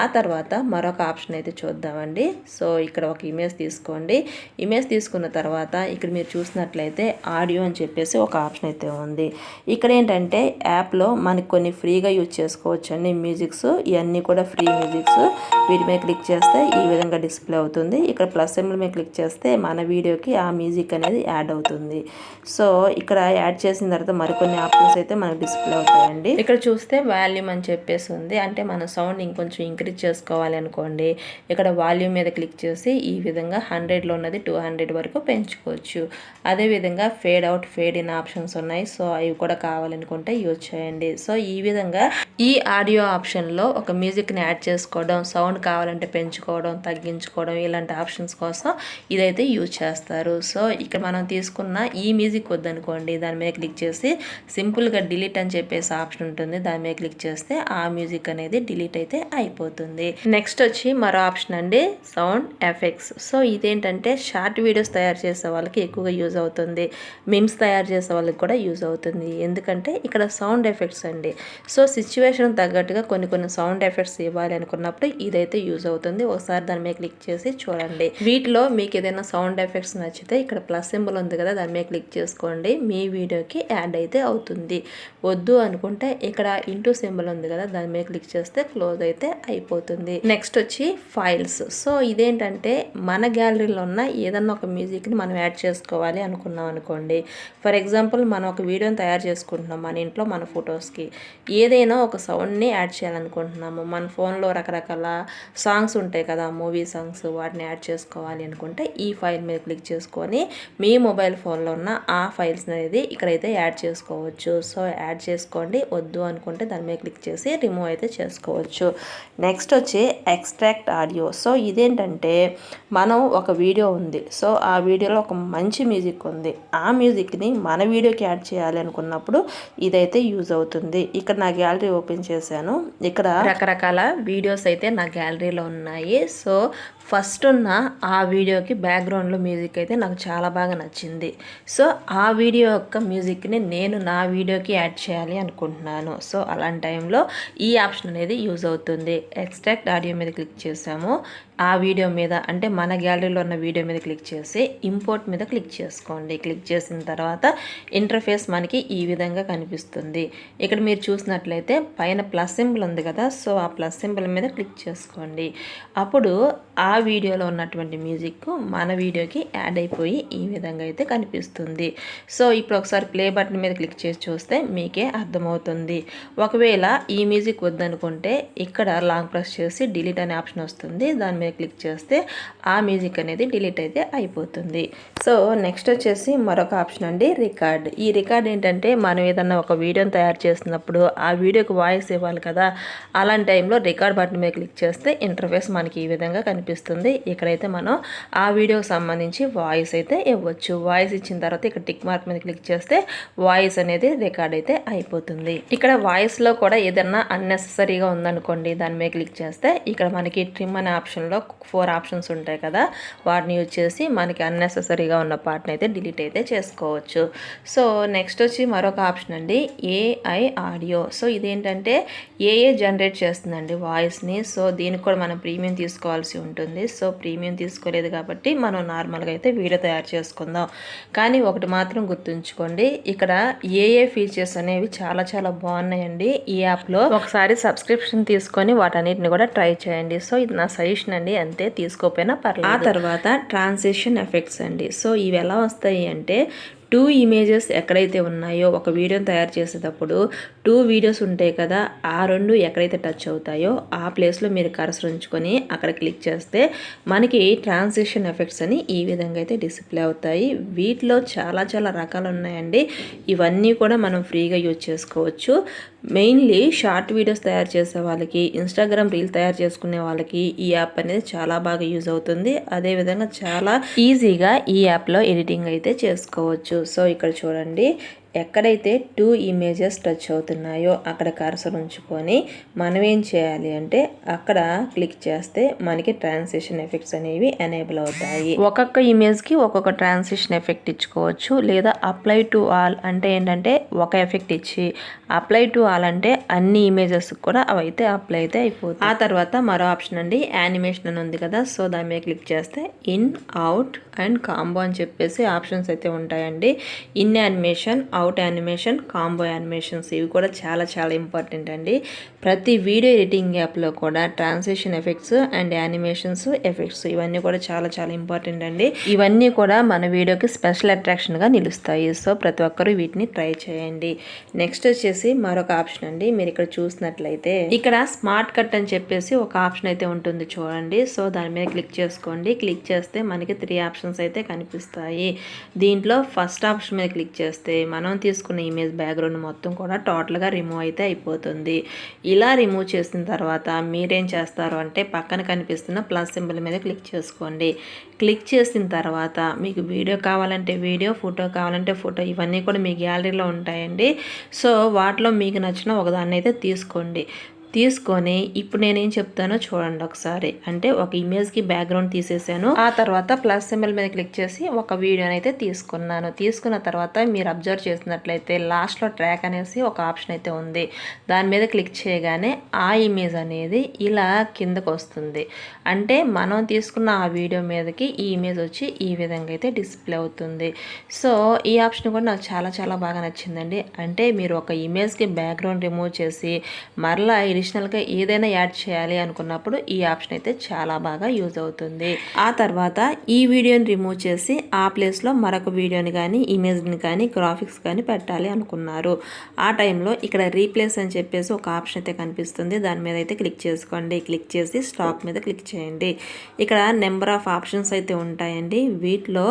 ఆ తర్వాత మరొక ఆప్షన్ అయితే చూద్దామండి. సో ఇక్కడ ఒక ఇమేజ్ తీసుకోండి. ఇమేజ్ తీసుకున్న తర్వాత ఇక్కడ మీరు చూసినట్లయితే ఆడియో అని చెప్పేసి ఒక ఆప్షన్ అయితే ఉంది. ఇక్కడ ఏంటంటే యాప్లో మనకి కొన్ని ఫ్రీగా యూజ్ చేసుకోవచ్చు అండి మ్యూజిక్స్. ఇవన్నీ కూడా ఫ్రీ మ్యూజిక్స్. వీటి మీద క్లిక్ చేస్తే ఈ విధంగా డిస్ప్లే అవుతుంది. ఇక్కడ ప్లస్ సింబల్ మీద క్లిక్ చేస్తే మన వీడియోకి ఆ మ్యూజిక్ అనేది యాడ్ అవుతుంది. సో ఇక్కడ యాడ్ చేసిన తర్వాత మరికొన్ని ఆప్షన్స్ అయితే మనకు డిస్ప్లే అవుతాయండి. ఇక్కడ చూస్తే వాల్యూమ్ అని చెప్పేసి ఉంది, అంటే మన సౌండ్ ఇంకొంచెం ఇంక్రీజ్ చేసుకోవాలి అనుకోండి, ఇక్కడ వాల్యూమ్ మీద క్లిక్ చేసి ఈ విధంగా 100లో ఉన్నది 200 వరకు పెంచుకోవచ్చు. అదేవిధంగా fade out fade in options ఉన్నాయి. సో అవి కూడా కావాలనుకుంటే యూజ్ చేయండి. సో ఈ విధంగా ఈ ఆడియో ఆప్షన్లో ఒక మ్యూజిక్ని యాడ్ చేసుకోవడం, సౌండ్ కావాలంటే పెంచుకోవడం, తగ్గించుకోవడం, ఇలాంటి ఆప్షన్స్ కోసం ఇదైతే యూజ్ చేస్తారు. సో ఇక్కడ మనం తీసుకున్న ఈ మ్యూజిక్ వద్దనుకోండి, దాని మీద క్లిక్ చేసి సింపుల్గా డిలీట్ అని చెప్పేసి ఆప్షన్ ఉంటుంది, దాని మీద క్లిక్ చేస్తే ఆ మ్యూజిక్ అనేది డిలీట్ అయితే అయిపోతుంది. నెక్స్ట్ వచ్చి మరో ఆప్షన్ అండి, సౌండ్ ఎఫెక్ట్స్. సో ఇదేంటంటే షార్ట్ వీడియోస్ తయారు చేసే వాళ్ళకి ఎక్కువగా యూజ్ అవుతుంది, మిమ్స్ తయారు చేసే వాళ్ళకి కూడా యూజ్ అవుతుంది. ఎందుకంటే ఇక్కడ సౌండ్ ఎఫెక్ట్స్ అండి. సో సిచ్యువేషన్ తగ్గట్టుగా కొన్ని సౌండ్ ఎఫెక్ట్స్ ఇవ్వాలి అనుకున్నప్పుడు ఇదైతే యూజ్ అవుతుంది. ఒకసారి దాని మీద క్లిక్ చేసి చూడండి. వీటిలో మీకు ఏదైనా సౌండ్ ఎఫెక్ట్స్ నచ్చితే ఇక్కడ ప్లస్ సింబల్ ఉంది కదా, దాని మీద క్లిక్ చేసుకోండి. మీ వీడియోకి యాడ్ అయితే అవుతుంది. వద్దు అనుకుంటే ఇక్కడ ఇంటూ సింబల్ ఉంది కదా, దాని మీద క్లిక్ చేస్తే క్లోజ్ అయితే అయిపోతుంది. నెక్స్ట్ వచ్చి ఫైల్స్. సో ఇదేంటంటే మన గ్యాలరీలో ఉన్న ఏదన్నా ఒక మ్యూజిక్ని మనం యాడ్ చేసుకోవాలి అనుకున్నాం అనుకోండి. ఫర్ ఎగ్జాంపుల్ మనం ఒక వీడియోని తయారు చేసుకుంటున్నాం మన ఇంట్లో మన ఫొటోస్కి. ఏదైనా ఒక సౌండ్ని యాడ్ చేయాలనుకుంటున్నాము, మన ఫోన్లో రకరకాల సాంగ్స్ ఉంటాయి కదా, మూవీ సాంగ్స్, వాటిని యాడ్ చేసుకోవాలి అనుకుంటే ఈ ఫైల్ మీద క్లిక్ చేసుకొని మీ మొబైల్ ఫోన్లో ఉన్న ఆ ఫైల్స్ అనేది ఇక్కడైతే యాడ్ చేసుకోవచ్చు. సో యాడ్ చేసుకోండి, వద్దు అనుకుంటే దాని మీద క్లిక్ చేసి రిమూవ్ అయితే చేసుకోవచ్చు. నెక్స్ట్ వచ్చి ఎక్స్ట్రాక్ట్ ఆడియో. సో ఇదేంటంటే మనం ఒక వీడియో ఉంది, సో ఆ వీడియోలో ఒక మంచి మ్యూజిక్ ఉంది, ఆ మ్యూజిక్ని మన వీడియోకి యాడ్ చేయాలి అనుకున్నప్పుడు ఇదైతే యూజ్ అవుతుంది. ఇక్కడ నా గ్యాలరీ ఓపెన్ చేశాను, ఇక్కడ రకరకాల వీడియోస్ అయితే నా గ్యాలరీలో ఉన్నాయి. సో ఫస్ట్ ఉన్న ఆ వీడియోకి బ్యాక్గ్రౌండ్లో మ్యూజిక్ అయితే నాకు చాలా బాగా నచ్చింది. సో ఆ వీడియో యొక్క మ్యూజిక్ని నేను నా వీడియోకి యాడ్ చేయాలి అనుకుంటున్నాను. సో అలాంటి టైంలో ఈ ఆప్షన్ అనేది యూజ్ అవుతుంది. ఎక్స్ట్రాక్ట్ ఆడియో మీద క్లిక్ చేసాము, ఆ వీడియో మీద అంటే మన గ్యాలరీలో ఉన్న వీడియో మీద క్లిక్ చేసి ఇంపోర్ట్ మీద క్లిక్ చేసుకోండి. క్లిక్ చేసిన తర్వాత ఇంటర్ఫేస్ మనకి ఈ విధంగా కనిపిస్తుంది. ఇక్కడ మీరు చూసినట్లయితే పైన ప్లస్ సింబల్ ఉంది కదా, సో ఆ ప్లస్ సింబల్ మీద క్లిక్ చేసుకోండి. అప్పుడు ఆ వీడియోలో ఉన్నటువంటి మ్యూజిక్ మన వీడియోకి యాడ్ అయిపోయి ఈ విధంగా అయితే కనిపిస్తుంది. సో ఇప్పుడు ఒకసారి ప్లే బటన్ మీద క్లిక్ చేసి చూస్తే మీకే అర్థమవుతుంది. ఒకవేళ ఈ మ్యూజిక్ వద్దనుకుంటే ఇక్కడ లాంగ్ ప్రెస్ చేసి డిలీట్ అనే ఆప్షన్ వస్తుంది, దాని మీద క్లిక్ చేస్తే ఆ మ్యూజిక్ అనేది డిలీట్ అయితే అయిపోతుంది. సో నెక్స్ట్ వచ్చేసి మరొక ఆప్షన్ అండి, రికార్డ్. ఈ రికార్డ్ ఏంటంటే మనం ఏదన్నా ఒక వీడియోని తయారు చేస్తున్నప్పుడు ఆ వీడియోకి వాయిస్ ఇవ్వాలి కదా, అలాంటి టైంలో రికార్డ్ బటన్ మీద క్లిక్ చేస్తే ఇంటర్ఫేస్ మనకి ఈ విధంగా కనిపిస్తుంది. ఇక్కడైతే మనం ఆ వీడియోకి సంబంధించి వాయిస్ అయితే ఇవ్వచ్చు. వాయిస్ ఇచ్చిన తర్వాత ఇక్కడ టిక్ మార్క్ మీద క్లిక్ చేస్తే వాయిస్ అనేది రికార్డ్ అయితే అయిపోతుంది. ఇక్కడ వాయిస్లో కూడా ఏదన్నా అన్నెసెసరీగా ఉందనుకోండి, దాని మీద క్లిక్ చేస్తే ఇక్కడ మనకి ట్రిమ్ అనే ఆప్షన్లో 4 ఆప్షన్స్ ఉంటాయి కదా, వాటిని యూజ్ చేసి మనకి అన్నెసెసరీగా ఉన్న పార్ట్ని అయితే డిలీట్ అయితే చేసుకోవచ్చు. సో నెక్స్ట్ వచ్చి మరొక ఆప్షన్ అండి, ఏఐ ఆడియో. సో ఇదేంటంటే ఏఏ జనరేట్ చేస్తుందండి వాయిస్ని. సో దీనికి కూడా మనం ప్రీమియం తీసుకోవాల్సి ఉంటుంది. సో ప్రీమియం తీసుకోలేదు కాబట్టి మనం నార్మల్గా అయితే వీడియో తయారు చేసుకుందాం. కానీ ఒకటి మాత్రం గుర్తుంచుకోండి, ఇక్కడ ఏఏ ఫీచర్స్ అనేవి చాలా చాలా బాగున్నాయండి ఈ యాప్లో. ఒకసారి సబ్స్క్రిప్షన్ తీసుకొని వాటన్నిటిని కూడా ట్రై చేయండి. సో ఇది నా సజెషన్ అండి, అంతే, తీసుకోపోయినా పర్లేదు. ఆ తర్వాత ట్రాన్సిషన్ ఎఫెక్ట్స్ అండి. సో ఇవి ఎలా వస్తాయి అంటే 2 ఇమేజెస్ ఎక్కడైతే ఉన్నాయో ఒక వీడియోని తయారు చేసేటప్పుడు 2 వీడియోస్ ఉంటాయి కదా, ఆ 2 ఎక్కడైతే టచ్ అవుతాయో ఆ ప్లేస్లో మీరు కర్సర్ ఉంచుకొని అక్కడ క్లిక్ చేస్తే మనకి ట్రాన్సిషన్ ఎఫెక్ట్స్ అని ఈ విధంగా అయితే డిస్ప్లే అవుతాయి. వీటిలో చాలా చాలా రకాలు ఉన్నాయండి, ఇవన్నీ కూడా మనం ఫ్రీగా యూజ్ చేసుకోవచ్చు. మెయిన్లీ షార్ట్ వీడియోస్ తయారు చేసే వాళ్ళకి, ఇన్స్టాగ్రామ్ రీల్ తయారు చేసుకునే వాళ్ళకి ఈ యాప్ అనేది చాలా బాగా యూజ్ అవుతుంది. అదేవిధంగా చాలా ఈజీగా ఈ యాప్లో ఎడిటింగ్ అయితే చేసుకోవచ్చు. సో ఇక్కడ చూడండి, ఎక్కడైతే 2 ఇమేజెస్ టచ్ అవుతున్నాయో అక్కడ కర్సర్ ఉంచుకొని మనం ఏం చేయాలి అంటే అక్కడ క్లిక్ చేస్తే మనకి ట్రాన్సిషన్ ఎఫెక్ట్స్ అనేవి ఎనేబుల్ అవుతాయి. ఒక్కొక్క ఇమేజ్కి ఒక్కొక్క ట్రాన్సిషన్ ఎఫెక్ట్ ఇచ్చుకోవచ్చు, లేదా అప్లై టు ఆల్ అంటే ఏంటంటే ఒక ఎఫెక్ట్ ఇచ్చి అప్లై టు ఆల్ అంటే అన్ని ఇమేజెస్ కూడా అవైతే అప్లై అయితే అయిపోతాయి. ఆ తర్వాత మరో ఆప్షన్ అండి, యానిమేషన్ అని ఉంది కదా, సో దాని మీద క్లిక్ చేస్తే ఇన్, అవుట్ అండ్ కాంబో అని చెప్పేసి ఆప్షన్స్ అయితే ఉంటాయండి. In animation, out animation, combo animations, ఇవి కూడా చాలా చాలా ఇంపార్టెంట్ అండి. ప్రతి వీడియో ఎడిటింగ్ యాప్లో కూడా transition effects and animations effects ఇవన్నీ కూడా చాలా చాలా ఇంపార్టెంట్ అండి. ఇవన్నీ కూడా మన వీడియోకి స్పెషల్ అట్రాక్షన్గా నిలుస్తాయి. సో ప్రతి ఒక్కరూ వీటిని ట్రై చేయండి. నెక్స్ట్ వచ్చేసి మరొక ఆప్షన్ అండి, మీరు ఇక్కడ చూసినట్లయితే ఇక్కడ స్మార్ట్ కట్ అని చెప్పేసి ఒక ఆప్షన్ అయితే ఉంటుంది చూడండి. సో దాని మీద క్లిక్ చేసుకోండి. క్లిక్ చేస్తే మనకి 3 ఆప్షన్స్ అయితే కనిపిస్తాయి. దీంట్లో ఫస్ట్ ఆప్షన్ మీద క్లిక్ చేస్తే మనం తీసుకున్న ఇమేజ్ బ్యాక్గ్రౌండ్ మొత్తం కూడా టోటల్గా రిమూవ్ అయితే అయిపోతుంది. ఇలా రిమూవ్ చేసిన తర్వాత మీరేం చేస్తారు అంటే పక్కన కనిపిస్తున్న ప్లస్ సింబల్ మీద క్లిక్ చేసుకోండి. క్లిక్ చేసిన తర్వాత మీకు వీడియో కావాలంటే వీడియో, ఫోటో కావాలంటే ఫోటో, ఇవన్నీ కూడా మీ గ్యాలరీలో ఉంటాయండి. సో వాటిలో మీకు నచ్చిన ఒకదాన్ని అయితే తీసుకోండి. తీసుకొని ఇప్పుడు నేనేం చెప్తానో చూడండి ఒకసారి. అంటే ఒక ఇమేజ్కి బ్యాక్గ్రౌండ్ తీసేసాను, ఆ తర్వాత ప్లస్ సింబల్ మీద క్లిక్ చేసి ఒక వీడియోని అయితే తీసుకున్నాను. తీసుకున్న తర్వాత మీరు అబ్జర్వ్ చేసినట్లయితే లాస్ట్లో ట్రాక్ అనేసి ఒక ఆప్షన్ అయితే ఉంది. దాని మీద క్లిక్ చేయగానే ఆ ఇమేజ్ అనేది ఇలా కిందకు వస్తుంది. అంటే మనం తీసుకున్న ఆ వీడియో మీదకి ఈ ఇమేజ్ వచ్చి ఈ విధంగా అయితే డిస్ప్లే అవుతుంది. సో ఈ ఆప్షన్ కూడా నాకు చాలా చాలా బాగా నచ్చిందండి. అంటే మీరు ఒక ఇమేజ్కి బ్యాక్గ్రౌండ్ రిమూవ్ చేసి మరలా అడిషనల్గా ఏదైనా యాడ్ చేయాలి అనుకున్నప్పుడు ఈ ఆప్షన్ అయితే చాలా బాగా యూజ్ అవుతుంది. ఆ తర్వాత ఈ వీడియోని రిమూవ్ చేసి ఆ ప్లేస్లో మరొక వీడియోని కానీ ఇమేజ్ని కానీ గ్రాఫిక్స్ కానీ పెట్టాలి అనుకున్నారు. ఆ టైంలో ఇక్కడ రీప్లేస్ అని చెప్పేసి ఒక ఆప్షన్ అయితే కనిపిస్తుంది. దాని మీద అయితే క్లిక్ చేసుకోండి. క్లిక్ చేసి స్టాక్ మీద క్లిక్ చేయండి. ఇక్కడ నెంబర్ ఆఫ్ ఆప్షన్స్ అయితే ఉంటాయండి. వీటిలో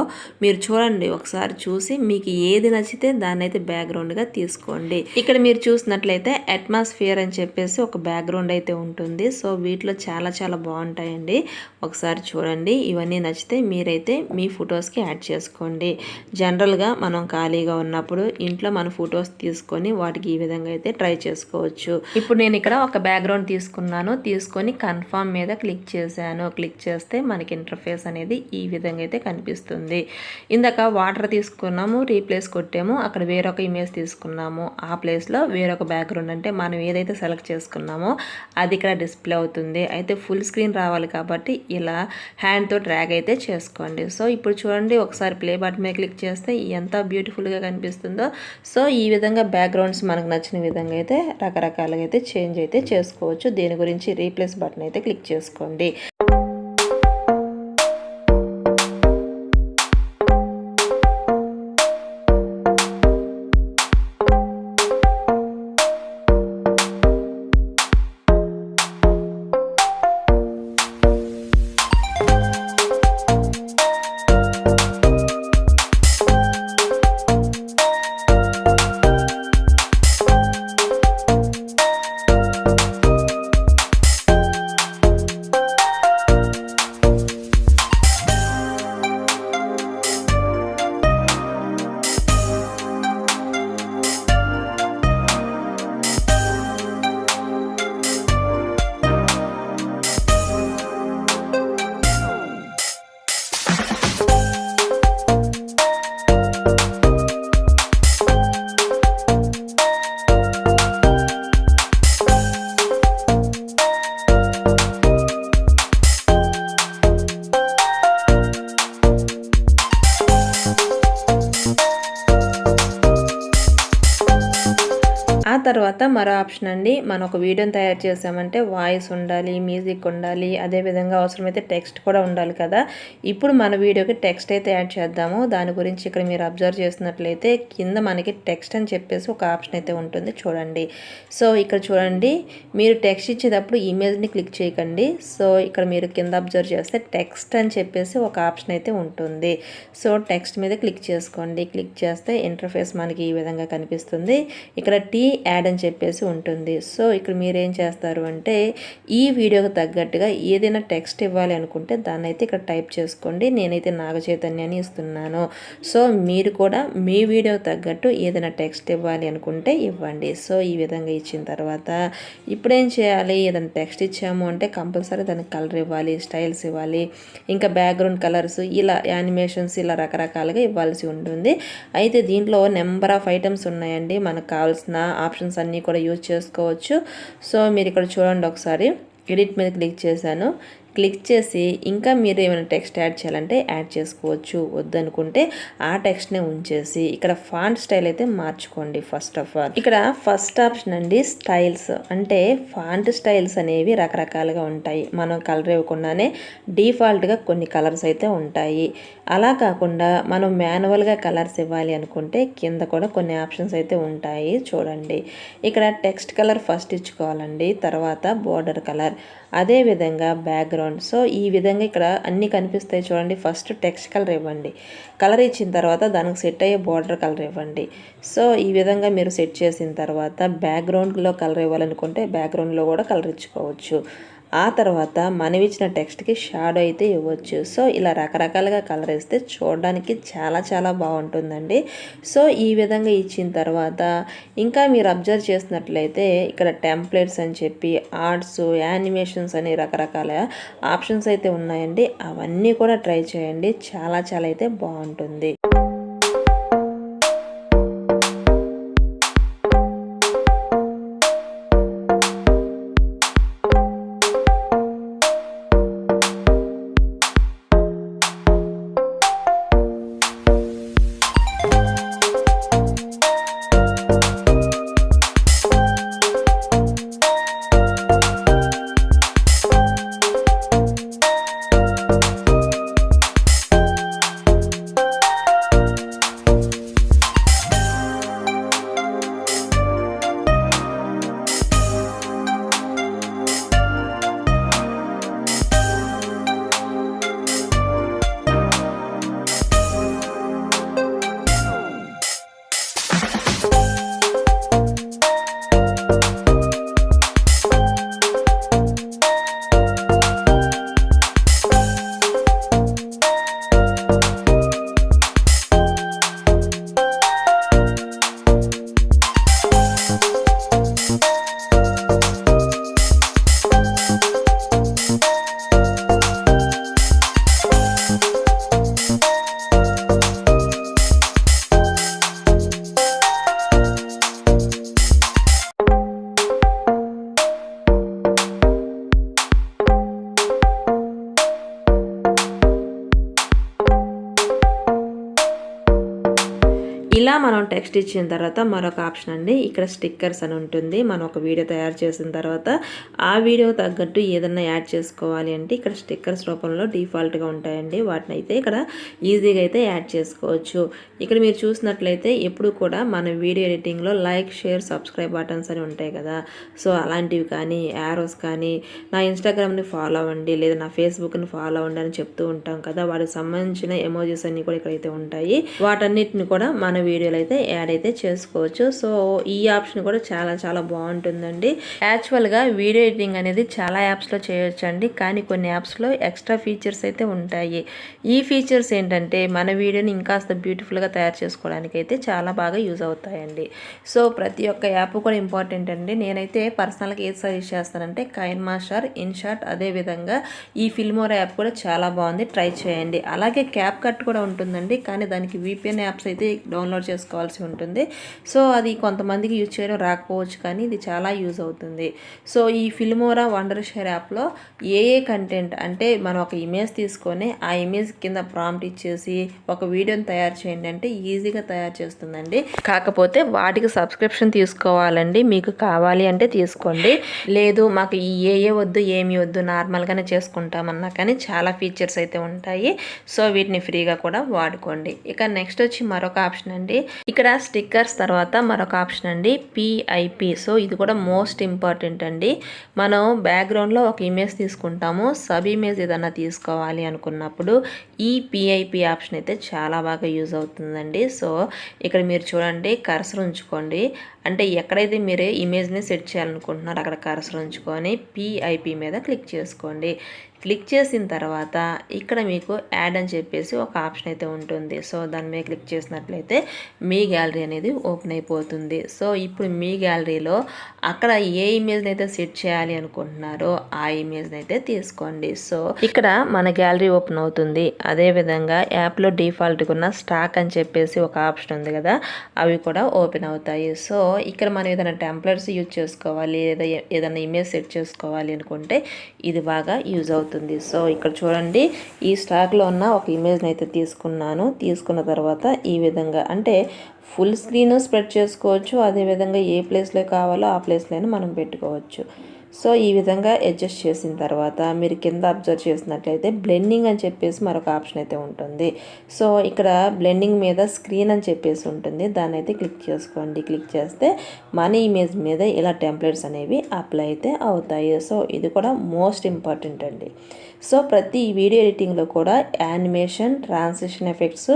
మీరు చూడండి, ఒకసారి చూసి మీకు ఏది నచ్చితే దాన్ని అయితే బ్యాక్గ్రౌండ్గా తీసుకోండి. ఇక్కడ మీరు చూసినట్లయితే అట్మాస్ఫియర్ అని చెప్పేసి ఒక బ్యాక్గ్రౌండ్ అయితే ఉంటుంది. సో వీటిలో చాలా చాలా బాగుంటాయండి. ఒకసారి చూడండి. ఇవన్నీ నచ్చితే మీరైతే మీ ఫొటోస్కి యాడ్ చేసుకోండి. జనరల్గా మనం ఖాళీగా ఉన్నప్పుడు ఇంట్లో మన ఫొటోస్ తీసుకొని వాటికి ఈ విధంగా అయితే ట్రై చేసుకోవచ్చు. ఇప్పుడు నేను ఇక్కడ ఒక బ్యాక్గ్రౌండ్ తీసుకున్నాను. తీసుకొని కన్ఫర్మ్ మీద క్లిక్ చేశాను. క్లిక్ చేస్తే మనకి ఇంటర్ఫేస్ అనేది ఈ విధంగా అయితే కనిపిస్తుంది. ఇందాక వాటర్ తీసుకున్నాము, రీప్లేస్ కొట్టాము, అక్కడ వేరొక ఇమేజ్ తీసుకున్నాము. ఆ ప్లేస్లో వేరొక బ్యాక్గ్రౌండ్ అంటే మనం ఏదైతే సెలెక్ట్ చేసుకున్నామో అది ఇక్కడ డిస్ప్లే అవుతుంది. అయితే ఫుల్ స్క్రీన్ రావాలి కాబట్టి ఇలా హ్యాండ్తో డ్రాగ్ అయితే చేసుకోండి. సో ఇప్పుడు చూడండి, ఒకసారి ప్లే బటన్ మీద క్లిక్ చేస్తే ఎంత బ్యూటిఫుల్గా కనిపిస్తుందో. సో ఈ విధంగా బ్యాక్గ్రౌండ్స్ మనకు నచ్చిన విధంగా అయితే రకరకాలుగా అయితే చేంజ్ అయితే చేసుకోవచ్చు. దీని గురించి రీప్లేస్ బటన్ అయితే క్లిక్ చేసుకోండి. ఆ తర్వాత మరో ఆప్షన్ అండి, మనం ఒక వీడియోని తయారు చేసామంటే వాయిస్ ఉండాలి, మ్యూజిక్ ఉండాలి, అదేవిధంగా అవసరమైతే టెక్స్ట్ కూడా ఉండాలి కదా. ఇప్పుడు మన వీడియోకి టెక్స్ట్ అయితే యాడ్ చేద్దాము. దాని గురించి ఇక్కడ మీరు అబ్జర్వ్ చేసినట్లయితే కింద మనకి టెక్స్ట్ అని చెప్పేసి ఒక ఆప్షన్ అయితే ఉంటుంది, చూడండి. సో ఇక్కడ చూడండి, మీరు టెక్స్ట్ ఇచ్చేటప్పుడు ఇమేజ్ని క్లిక్ చేయకండి. సో ఇక్కడ మీరు కింద అబ్జర్వ్ చేస్తే టెక్స్ట్ అని చెప్పేసి ఒక ఆప్షన్ అయితే ఉంటుంది. సో టెక్స్ట్ మీద క్లిక్ చేసుకోండి. క్లిక్ చేస్తే ఇంటర్ఫేస్ మనకి ఈ విధంగా కనిపిస్తుంది. ఇక్కడ యాడ్ అని చెప్పేసి ఉంటుంది. సో ఇక్కడ మీరు ఏం చేస్తారు అంటే ఈ వీడియోకి తగ్గట్టుగా ఏదైనా టెక్స్ట్ ఇవ్వాలి అనుకుంటే దాన్ని అయితే ఇక్కడ టైప్ చేసుకోండి. నేనైతే నాగ చైతన్యాన్ని ఇస్తున్నాను. సో మీరు కూడా మీ వీడియోకి తగ్గట్టు ఏదైనా టెక్స్ట్ ఇవ్వాలి అనుకుంటే ఇవ్వండి. సో ఈ విధంగా ఇచ్చిన తర్వాత ఇప్పుడు ఏం చేయాలి, ఏదైనా టెక్స్ట్ ఇచ్చాము అంటే కంపల్సరీ దానికి కలర్ ఇవ్వాలి, స్టైల్స్ ఇవ్వాలి, ఇంకా బ్యాక్గ్రౌండ్ కలర్స్, ఇలా యానిమేషన్స్ ఇలా రకరకాలుగా ఇవ్వాల్సి ఉంటుంది. అయితే దీంట్లో నెంబర్ ఆఫ్ ఐటమ్స్ ఉన్నాయండి. మనకు కావాల్సిన ఆప్షన్స్ అన్నీ కూడా యూజ్ చేసుకోవచ్చు. సో మీరు ఇక్కడ చూడండి, ఒకసారి ఎడిట్ మీద క్లిక్ చేశాను. క్లిక్ చేసి ఇంకా మీరు ఏమైనా టెక్స్ట్ యాడ్ చేయాలంటే యాడ్ చేసుకోవచ్చు. వద్దనుకుంటే ఆ టెక్స్ట్నే ఉంచేసి ఇక్కడ ఫాంట్ స్టైల్ అయితే మార్చుకోండి. ఫస్ట్ ఆఫ్ ఆల్ ఇక్కడ ఫస్ట్ ఆప్షన్ అండి స్టైల్స్. అంటే ఫాంట్ స్టైల్స్ అనేవి రకరకాలుగా ఉంటాయి. మనం కలర్ ఇవ్వకుండానే డిఫాల్ట్గా కొన్ని కలర్స్ అయితే ఉంటాయి. అలా కాకుండా మనం మాన్యువల్గా కలర్స్ ఇవ్వాలి అనుకుంటే కింద కూడా కొన్ని ఆప్షన్స్ అయితే ఉంటాయి, చూడండి. ఇక్కడ టెక్స్ట్ కలర్ ఫస్ట్ ఇచ్చుకోవాలండి, తర్వాత బోర్డర్ కలర్, అదేవిధంగా బ్యాక్గ్రౌండ్. సో ఈ విధంగా ఇక్కడ అన్నీ కనిపిస్తాయి చూడండి. ఫస్ట్ టెక్స్ట్ కలర్ ఇవ్వండి. కలర్ ఇచ్చిన తర్వాత దానికి సెట్ అయ్యే బోర్డర్ కలర్ ఇవ్వండి. సో ఈ విధంగా మీరు సెట్ చేసిన తర్వాత బ్యాక్గ్రౌండ్లో కలర్ ఇవ్వాలనుకుంటే బ్యాక్గ్రౌండ్లో కూడా కలర్ ఇచ్చుకోవచ్చు. ఆ తర్వాత మనం ఇచ్చిన టెక్స్ట్కి షాడో అయితే ఇవ్వచ్చు. సో ఇలా రకరకాలుగా కలర్ ఇస్తే చూడడానికి చాలా చాలా బాగుంటుందండి. సో ఈ విధంగా ఇచ్చిన తర్వాత ఇంకా మీరు అబ్జర్వ్ చేసినట్లయితే ఇక్కడ టెంప్లెట్స్ అని చెప్పి ఆర్ట్స్, యానిమేషన్స్ అని రకరకాల ఆప్షన్స్ అయితే ఉన్నాయండి. అవన్నీ కూడా ట్రై చేయండి, చాలా చాలా అయితే బాగుంటుంది. ఇలా మనం టెక్స్ట్ ఇచ్చిన తర్వాత మరొక ఆప్షన్ అండి, ఇక్కడ స్టిక్కర్స్ అని ఉంటుంది. మనం ఒక వీడియో తయారు చేసిన తర్వాత ఆ వీడియో తగ్గట్టు ఏదన్నా యాడ్ చేసుకోవాలి అంటే ఇక్కడ స్టిక్కర్స్ రూపంలో డిఫాల్ట్గా ఉంటాయండి. వాటిని అయితే ఇక్కడ ఈజీగా అయితే యాడ్ చేసుకోవచ్చు. ఇక్కడ మీరు చూసినట్లయితే ఎప్పుడు కూడా మన వీడియో ఎడిటింగ్లో లైక్, షేర్, సబ్స్క్రైబ్ బటన్స్ అని ఉంటాయి కదా. సో అలాంటివి కానీ, యారోస్ కానీ, నా ఇన్స్టాగ్రామ్ని ఫాలో అవ్వండి లేదా నా ఫేస్బుక్ని ఫాలో అవ్వండి అని చెప్తూ ఉంటాం కదా, వాటికి సంబంధించిన ఎమోజీస్ అన్నీ కూడా ఇక్కడైతే ఉంటాయి. వాటన్నిటిని కూడా మన వీడియోలో అయితే యాడ్ అయితే చేసుకోవచ్చు. సో ఈ ఆప్షన్ కూడా చాలా చాలా బాగుంటుందండి. యాక్చువల్గా వీడియో ఎడిటింగ్ అనేది చాలా యాప్స్లో చేయొచ్చు అండి, కానీ కొన్ని యాప్స్లో ఎక్స్ట్రా ఫీచర్స్ అయితే ఉంటాయి. ఈ ఫీచర్స్ ఏంటంటే మన వీడియోని ఇంకాస్త బ్యూటిఫుల్గా తయారు చేసుకోవడానికి అయితే చాలా బాగా యూజ్ అవుతాయండి. సో ప్రతి ఒక్క యాప్ కూడా ఇంపార్టెంట్ అండి. నేనైతే పర్సనల్గా ఏది సజెస్ట్ చేస్తానంటే కైన్ మాస్టర్, ఇన్షాట్, అదేవిధంగా ఈ ఫిల్మోరా యాప్ కూడా చాలా బాగుంది, ట్రై చేయండి. అలాగే క్యాప్ కట్ కూడా ఉంటుందండి, కానీ దానికి VPN యాప్స్ అయితే డౌన్లోడ్ చేసుకోవాల్సి ఉంటుంది. సో అది కొంతమందికి యూజ్ చేయడం రాకపోవచ్చు, కానీ ఇది చాలా యూజ్ అవుతుంది. సో ఈ ఫిల్మోరా వండర్ షేర్ యాప్లో ఏ కంటెంట్ అంటే మనం ఒక ఇమేజ్ తీసుకొని ఆ ఇమేజ్ కింద ప్రాంప్ట్ ఇచ్చేసి ఒక వీడియోని తయారు చేయండి అంటే ఈజీగా తయారు చేస్తుందండి. కాకపోతే వాటికి సబ్స్క్రిప్షన్ తీసుకోవాలండి. మీకు కావాలి అంటే తీసుకోండి, లేదు మాకు ఈ వద్దు ఏమి వద్దు నార్మల్గానే చేసుకుంటామన్నా కానీ చాలా ఫీచర్స్ అయితే ఉంటాయి. సో వీటిని ఫ్రీగా కూడా వాడుకోండి. ఇక నెక్స్ట్ వచ్చి మరొక ఆప్షన్ అండి, ఇక్కడ స్టిక్కర్స్ తర్వాత మరొక ఆప్షన్ అండి PIP. సో ఇది కూడా మోస్ట్ ఇంపార్టెంట్ అండి. మనం బ్యాక్గ్రౌండ్లో ఒక ఇమేజ్ తీసుకుంటాము, సబ్ ఇమేజ్ ఏదైనా తీసుకోవాలి అనుకున్నప్పుడు ఈ PIP ఆప్షన్ అయితే చాలా బాగా యూజ్ అవుతుందండి. సో ఇక్కడ మీరు చూడండి, కర్సర్ ఉంచుకోండి, అంటే ఎక్కడైతే మీరు ఇమేజ్ని సెట్ చేయాలనుకుంటున్నారో అక్కడ కర్సర్ ఉంచుకొని PIP మీద క్లిక్ చేసుకోండి. క్లిక్ చేసిన తర్వాత ఇక్కడ మీకు యాడ్ అని చెప్పేసి ఒక ఆప్షన్ అయితే ఉంటుంది. సో దాని మీద క్లిక్ చేసినట్లయితే మీ గ్యాలరీ అనేది ఓపెన్ అయిపోతుంది. సో ఇప్పుడు మీ గ్యాలరీలో అక్కడ ఏ ఇమేజ్ని అయితే సెట్ చేయాలి అనుకుంటున్నారో ఆ ఇమేజ్ని అయితే తీసుకోండి. సో ఇక్కడ మన గ్యాలరీ ఓపెన్ అవుతుంది. అదేవిధంగా యాప్లో డిఫాల్ట్గా ఉన్న స్టాక్ అని చెప్పేసి ఒక ఆప్షన్ ఉంది కదా, అవి కూడా ఓపెన్ అవుతాయి. సో ఇక్కడ మనం ఏదైనా టెంప్లెట్స్ యూజ్ చేసుకోవాలి లేదా ఏదైనా ఇమేజ్ సెట్ చేసుకోవాలి అనుకుంటే ఇది బాగా యూజ్ అవుతుంది. సో ఇక్కడ చూడండి, ఈ స్టాక్లో ఉన్న ఒక ఇమేజ్ని అయితే తీసుకున్న తర్వాత ఈ విధంగా అంటే ఫుల్ స్క్రీన్ స్ప్రెడ్ చేసుకోవచ్చు, అదేవిధంగా ఏ ప్లేస్లో కావాలో ఆ ప్లేస్లో మనం పెట్టుకోవచ్చు. సో ఈ విధంగా అడ్జస్ట్ చేసిన తర్వాత మీరు కింద అబ్జర్వ్ చేసినట్లయితే బ్లెండింగ్ అని చెప్పేసి మరొక ఆప్షన్ అయితే ఉంటుంది. సో ఇక్కడ బ్లెండింగ్ మీద స్క్రీన్ అని చెప్పేసి ఉంటుంది, దాన్ని అయితే క్లిక్ చేసుకోండి. క్లిక్ చేస్తే మన ఇమేజ్ మీద ఇలా టెంప్లెట్స్ అనేవి అప్లై అయితే అవుతాయి. సో ఇది కూడా మోస్ట్ ఇంపార్టెంట్ అండి. సో ప్రతి వీడియో ఎడిటింగ్లో కూడా యానిమేషన్, ట్రాన్సిషన్ ఎఫెక్ట్స్,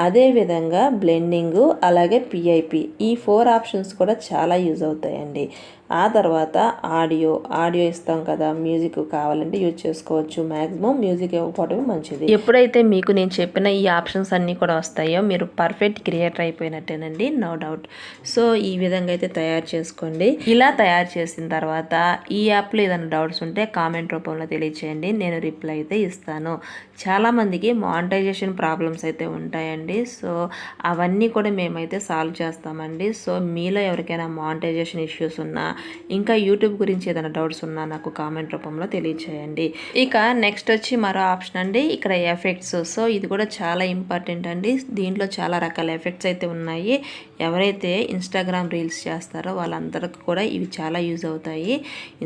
అదేవిధంగా బ్లెండింగు, అలాగే PIP ఈ 4 ఆప్షన్స్ కూడా చాలా యూజ్ అవుతాయండి. ఆ తర్వాత ఆడియో ఇస్తాం కదా, మ్యూజిక్ కావాలంటే యూజ్ చేసుకోవచ్చు. మ్యాక్సిమం మ్యూజిక్ ఇవ్వకపోవడమే మంచిది. ఎప్పుడైతే మీకు నేను చెప్పిన ఈ ఆప్షన్స్ అన్నీ కూడా వస్తాయో మీరు పర్ఫెక్ట్ క్రియేటర్ అయిపోయినట్టేనండి, నో డౌట్. సో ఈ విధంగా అయితే తయారు చేసుకోండి. ఇలా తయారు చేసిన తర్వాత ఈ యాప్లో ఏదైనా డౌట్స్ ఉంటే కామెంట్ రూపంలో తెలియచేయండి, నేను రిప్లై అయితే ఇస్తాను. చాలామందికి మానిటైజేషన్ ప్రాబ్లమ్స్ అయితే ఉంటాయండి. సో అవన్నీ కూడా మేమైతే సాల్వ్ చేస్తామండి. సో మీలో ఎవరికైనా మానిటైజేషన్ ఇష్యూస్ ఉన్నా, ఇంకా యూట్యూబ్ గురించి ఏదైనా డౌట్స్ ఉన్నా నాకు కామెంట్ రూపంలో తెలియచేయండి. ఇక నెక్స్ట్ వచ్చి మరో ఆప్షన్ అండి, ఇక్కడ ఎఫెక్ట్స్. సో ఇది కూడా చాలా ఇంపార్టెంట్ అండి. దీంట్లో చాలా రకాల ఎఫెక్ట్స్ అయితే ఉన్నాయి. ఎవరైతే ఇన్స్టాగ్రామ్ రీల్స్ చేస్తారో వాళ్ళందరికీ కూడా ఇవి చాలా యూజ్ అవుతాయి.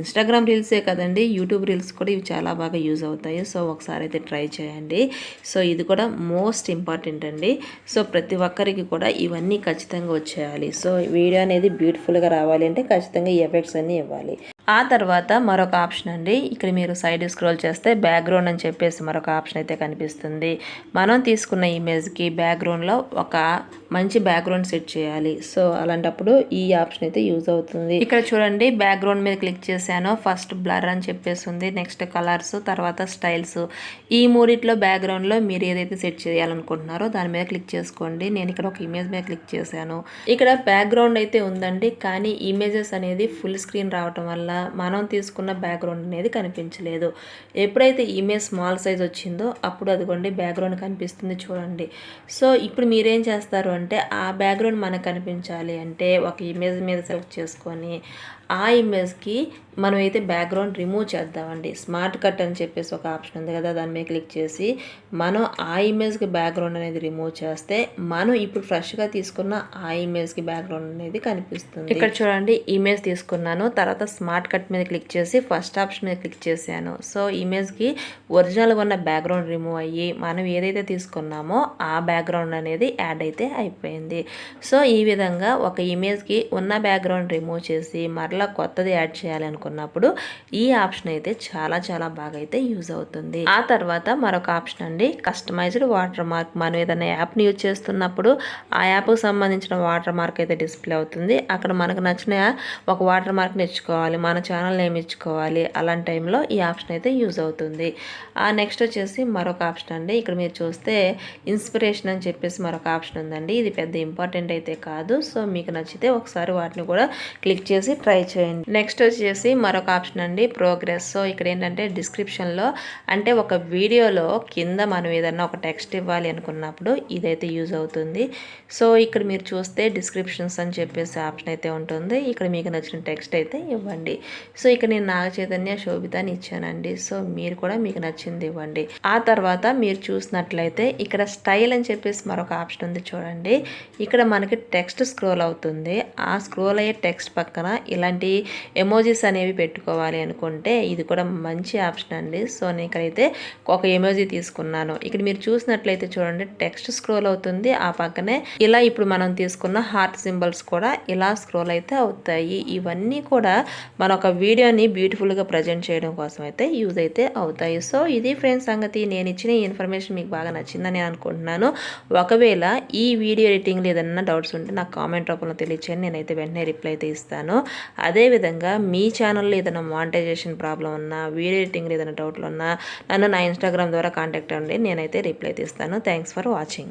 ఇన్స్టాగ్రామ్ రీల్సే కదండి, యూట్యూబ్ రీల్స్ కూడా ఇవి చాలా బాగా యూజ్ అవుతాయి. సో ఒకసారి అయితే ట్రై చేయండి. సో ఇది కూడా మోస్ట్ ఇంపార్టెంట్ అండి. సో ప్రతి ఒక్కరికి కూడా ఇవన్నీ ఖచ్చితంగా వచ్చేయాలి. సో వీడియో అనేది బ్యూటిఫుల్గా రావాలి అంటే ఖచ్చితంగా ఈ ఎఫెక్ట్స్ అన్నీ ఇవ్వాలి. ఆ తర్వాత మరొక ఆప్షన్ అండి, ఇక్కడ మీరు సైడ్ స్క్రోల్ చేస్తే బ్యాక్గ్రౌండ్ అని చెప్పేసి మరొక ఆప్షన్ అయితే కనిపిస్తుంది. మనం తీసుకున్న ఇమేజ్కి బ్యాక్గ్రౌండ్లో ఒక మంచి బ్యాక్గ్రౌండ్ సెట్ చేయాలి. సో అలాంటప్పుడు ఈ ఆప్షన్ అయితే యూజ్ అవుతుంది. ఇక్కడ చూడండి, బ్యాక్గ్రౌండ్ మీద క్లిక్ చేశాను, ఫస్ట్ బ్లర్ అని చెప్పేసి ఉంది, నెక్స్ట్ కలర్స్, తర్వాత స్టైల్స్. ఈ మూడిట్లో బ్యాక్గ్రౌండ్లో మీరు ఏదైతే సెట్ చేయాలనుకుంటున్నారో దాని మీద క్లిక్ చేసుకోండి. నేను ఇక్కడ ఒక ఇమేజ్ మీద క్లిక్ చేశాను. ఇక్కడ బ్యాక్గ్రౌండ్ అయితే ఉందండి, కానీ ఇమేజెస్ అనేది ఫుల్ స్క్రీన్ రావటం వల్ల మనం తీసుకున్న బ్యాక్గ్రౌండ్ అనేది కనిపించలేదు. ఎప్పుడైతే ఇమేజ్ స్మాల్ సైజ్ వచ్చిందో అప్పుడు అదిగోండి బ్యాక్గ్రౌండ్ కనిపిస్తుంది చూడండి. సో ఇప్పుడు మీరేం చేస్తారు అంటే ఆ బ్యాక్గ్రౌండ్ మనకు కనిపించాలి అంటే ఒక ఇమేజ్ మీద సెలెక్ట్ చేసుకొని ఆ ఇమేజ్కి మనం అయితే బ్యాక్గ్రౌండ్ రిమూవ్ చేద్దామండి. స్మార్ట్ కట్ అని చెప్పేసి ఒక ఆప్షన్ ఉంది కదా, దాని మీద క్లిక్ చేసి మనం ఆ ఇమేజ్కి బ్యాక్గ్రౌండ్ అనేది రిమూవ్ చేస్తే మనం ఇప్పుడు ఫ్రెష్గా తీసుకున్న ఆ ఇమేజ్కి బ్యాక్గ్రౌండ్ అనేది కనిపిస్తుంది. ఇక్కడ చూడండి ఇమేజ్ తీసుకున్నాను, తర్వాత స్మార్ట్ కట్ మీద క్లిక్ చేసి ఫస్ట్ ఆప్షన్ మీద క్లిక్ చేశాను. సో ఇమేజ్కి ఒరిజినల్గా ఉన్న బ్యాక్గ్రౌండ్ రిమూవ్ అయ్యి మనం ఏదైతే తీసుకున్నామో ఆ బ్యాక్గ్రౌండ్ అనేది యాడ్ అయితే అయిపోయింది. సో ఈ విధంగా ఒక ఇమేజ్కి ఉన్న బ్యాక్గ్రౌండ్ రిమూవ్ చేసి మరలా కొత్తది యాడ్ చేయాలి అనుకున్నప్పుడు ఈ ఆప్షన్ అయితే చాలా చాలా బాగా అయితే యూజ్ అవుతుంది. ఆ తర్వాత మరొక ఆప్షన్ అండి, కస్టమైజ్డ్ వాటర్ మార్క్. మనం ఏదైనా యాప్ని యూజ్ చేస్తున్నప్పుడు ఆ యాప్కి సంబంధించిన వాటర్ మార్క్ అయితే డిస్ప్లే అవుతుంది. అక్కడ మనకు నచ్చిన ఒక వాటర్ మార్క్ని ఇచ్చుకోవాలి, మన ఛానల్ నేమ్ ఇచ్చుకోవాలి. అలాంటి టైంలో ఈ ఆప్షన్ అయితే యూజ్ అవుతుంది. నెక్స్ట్ వచ్చేసి మరొక ఆప్షన్ అండి, ఇక్కడ మీరు చూస్తే ఇన్స్పిరేషన్ అని చెప్పేసి మరొక ఆప్షన్ ఉందండి. ఇది పెద్ద ఇంపార్టెంట్ అయితే కాదు. సో మీకు నచ్చితే ఒకసారి వాటిని కూడా క్లిక్ చేసి ట్రై చేయండి. నెక్స్ట్ వచ్చేసి మరొక ఆప్షన్ అండి, ప్రోగ్రెస్. సో ఇక్కడ ఏంటంటే డిస్క్రిప్షన్లో అంటే ఒక వీడియోలో కింద మనం ఏదన్నా ఒక టెక్స్ట్ ఇవ్వాలి అనుకున్నప్పుడు ఇదైతే యూజ్ అవుతుంది. సో ఇక్కడ మీరు చూస్తే డిస్క్రిప్షన్స్ అని చెప్పేసి ఆప్షన్ అయితే ఉంటుంది. ఇక్కడ మీకు నచ్చిన టెక్స్ట్ అయితే ఇవ్వండి. సో ఇక్కడ నేను నాగ చైతన్య శోభిత అని ఇచ్చానండి. సో మీరు కూడా మీకు నచ్చింది ఇవ్వండి. ఆ తర్వాత మీరు చూసినట్లయితే ఇక్కడ స్టైల్ అని చెప్పేసి మరొక ఆప్షన్ ఉంది చూడండి. ఇక్కడ మనకి టెక్స్ట్ స్క్రోల్ అవుతుంది. ఆ స్క్రోల్ అయ్యే టెక్స్ట్ పక్కన ఇలాంటి ఎమోజీస్ అనేవి పెట్టుకోవాలి అనుకుంటే ఇది కూడా మంచి ఆప్షన్ అండి. సో నేను ఇక్కడైతే ఒక ఎమోజీ తీసుకున్నాను. ఇక్కడ మీరు చూసినట్లయితే చూడండి టెక్స్ట్ స్క్రోల్ అవుతుంది, ఆ పక్కనే ఇలా ఇప్పుడు మనం తీసుకున్న హార్ట్ సింబల్స్ కూడా ఇలా స్క్రోల్ అయితే అవుతాయి. ఇవన్నీ కూడా మన ఒక వీడియోని బ్యూటిఫుల్గా ప్రజెంట్ చేయడం కోసం అయితే యూజ్ అయితే అవుతాయి. సో ఇది ఫ్రెండ్స్ సంగతి. నేను ఇచ్చిన ఈ ఇన్ఫర్మేషన్ మీకు బాగా నచ్చిందని అనుకుంటున్నాను. ఒకవేళ ఈ వీడియో ఎడిటింగ్లో ఏదైనా డౌట్స్ ఉంటే నాకు కామెంట్ రూపంలో తెలియచేయండి, నేనైతే వెంటనే రిప్లై అయితే ఇస్తాను. అదేవిధంగా మీ ఛానల్లో ఏదైనా మానిటైజేషన్ ప్రాబ్లం ఉన్నా, వీడియో ఎడిటింగ్లో ఏదైనా డౌట్లు ఉన్నా నన్ను నా ఇన్స్టాగ్రామ్ ద్వారా కాంటాక్ట్ అవ్వండి, నేనైతే రిప్లై ఇస్తాను. Thanks for watching.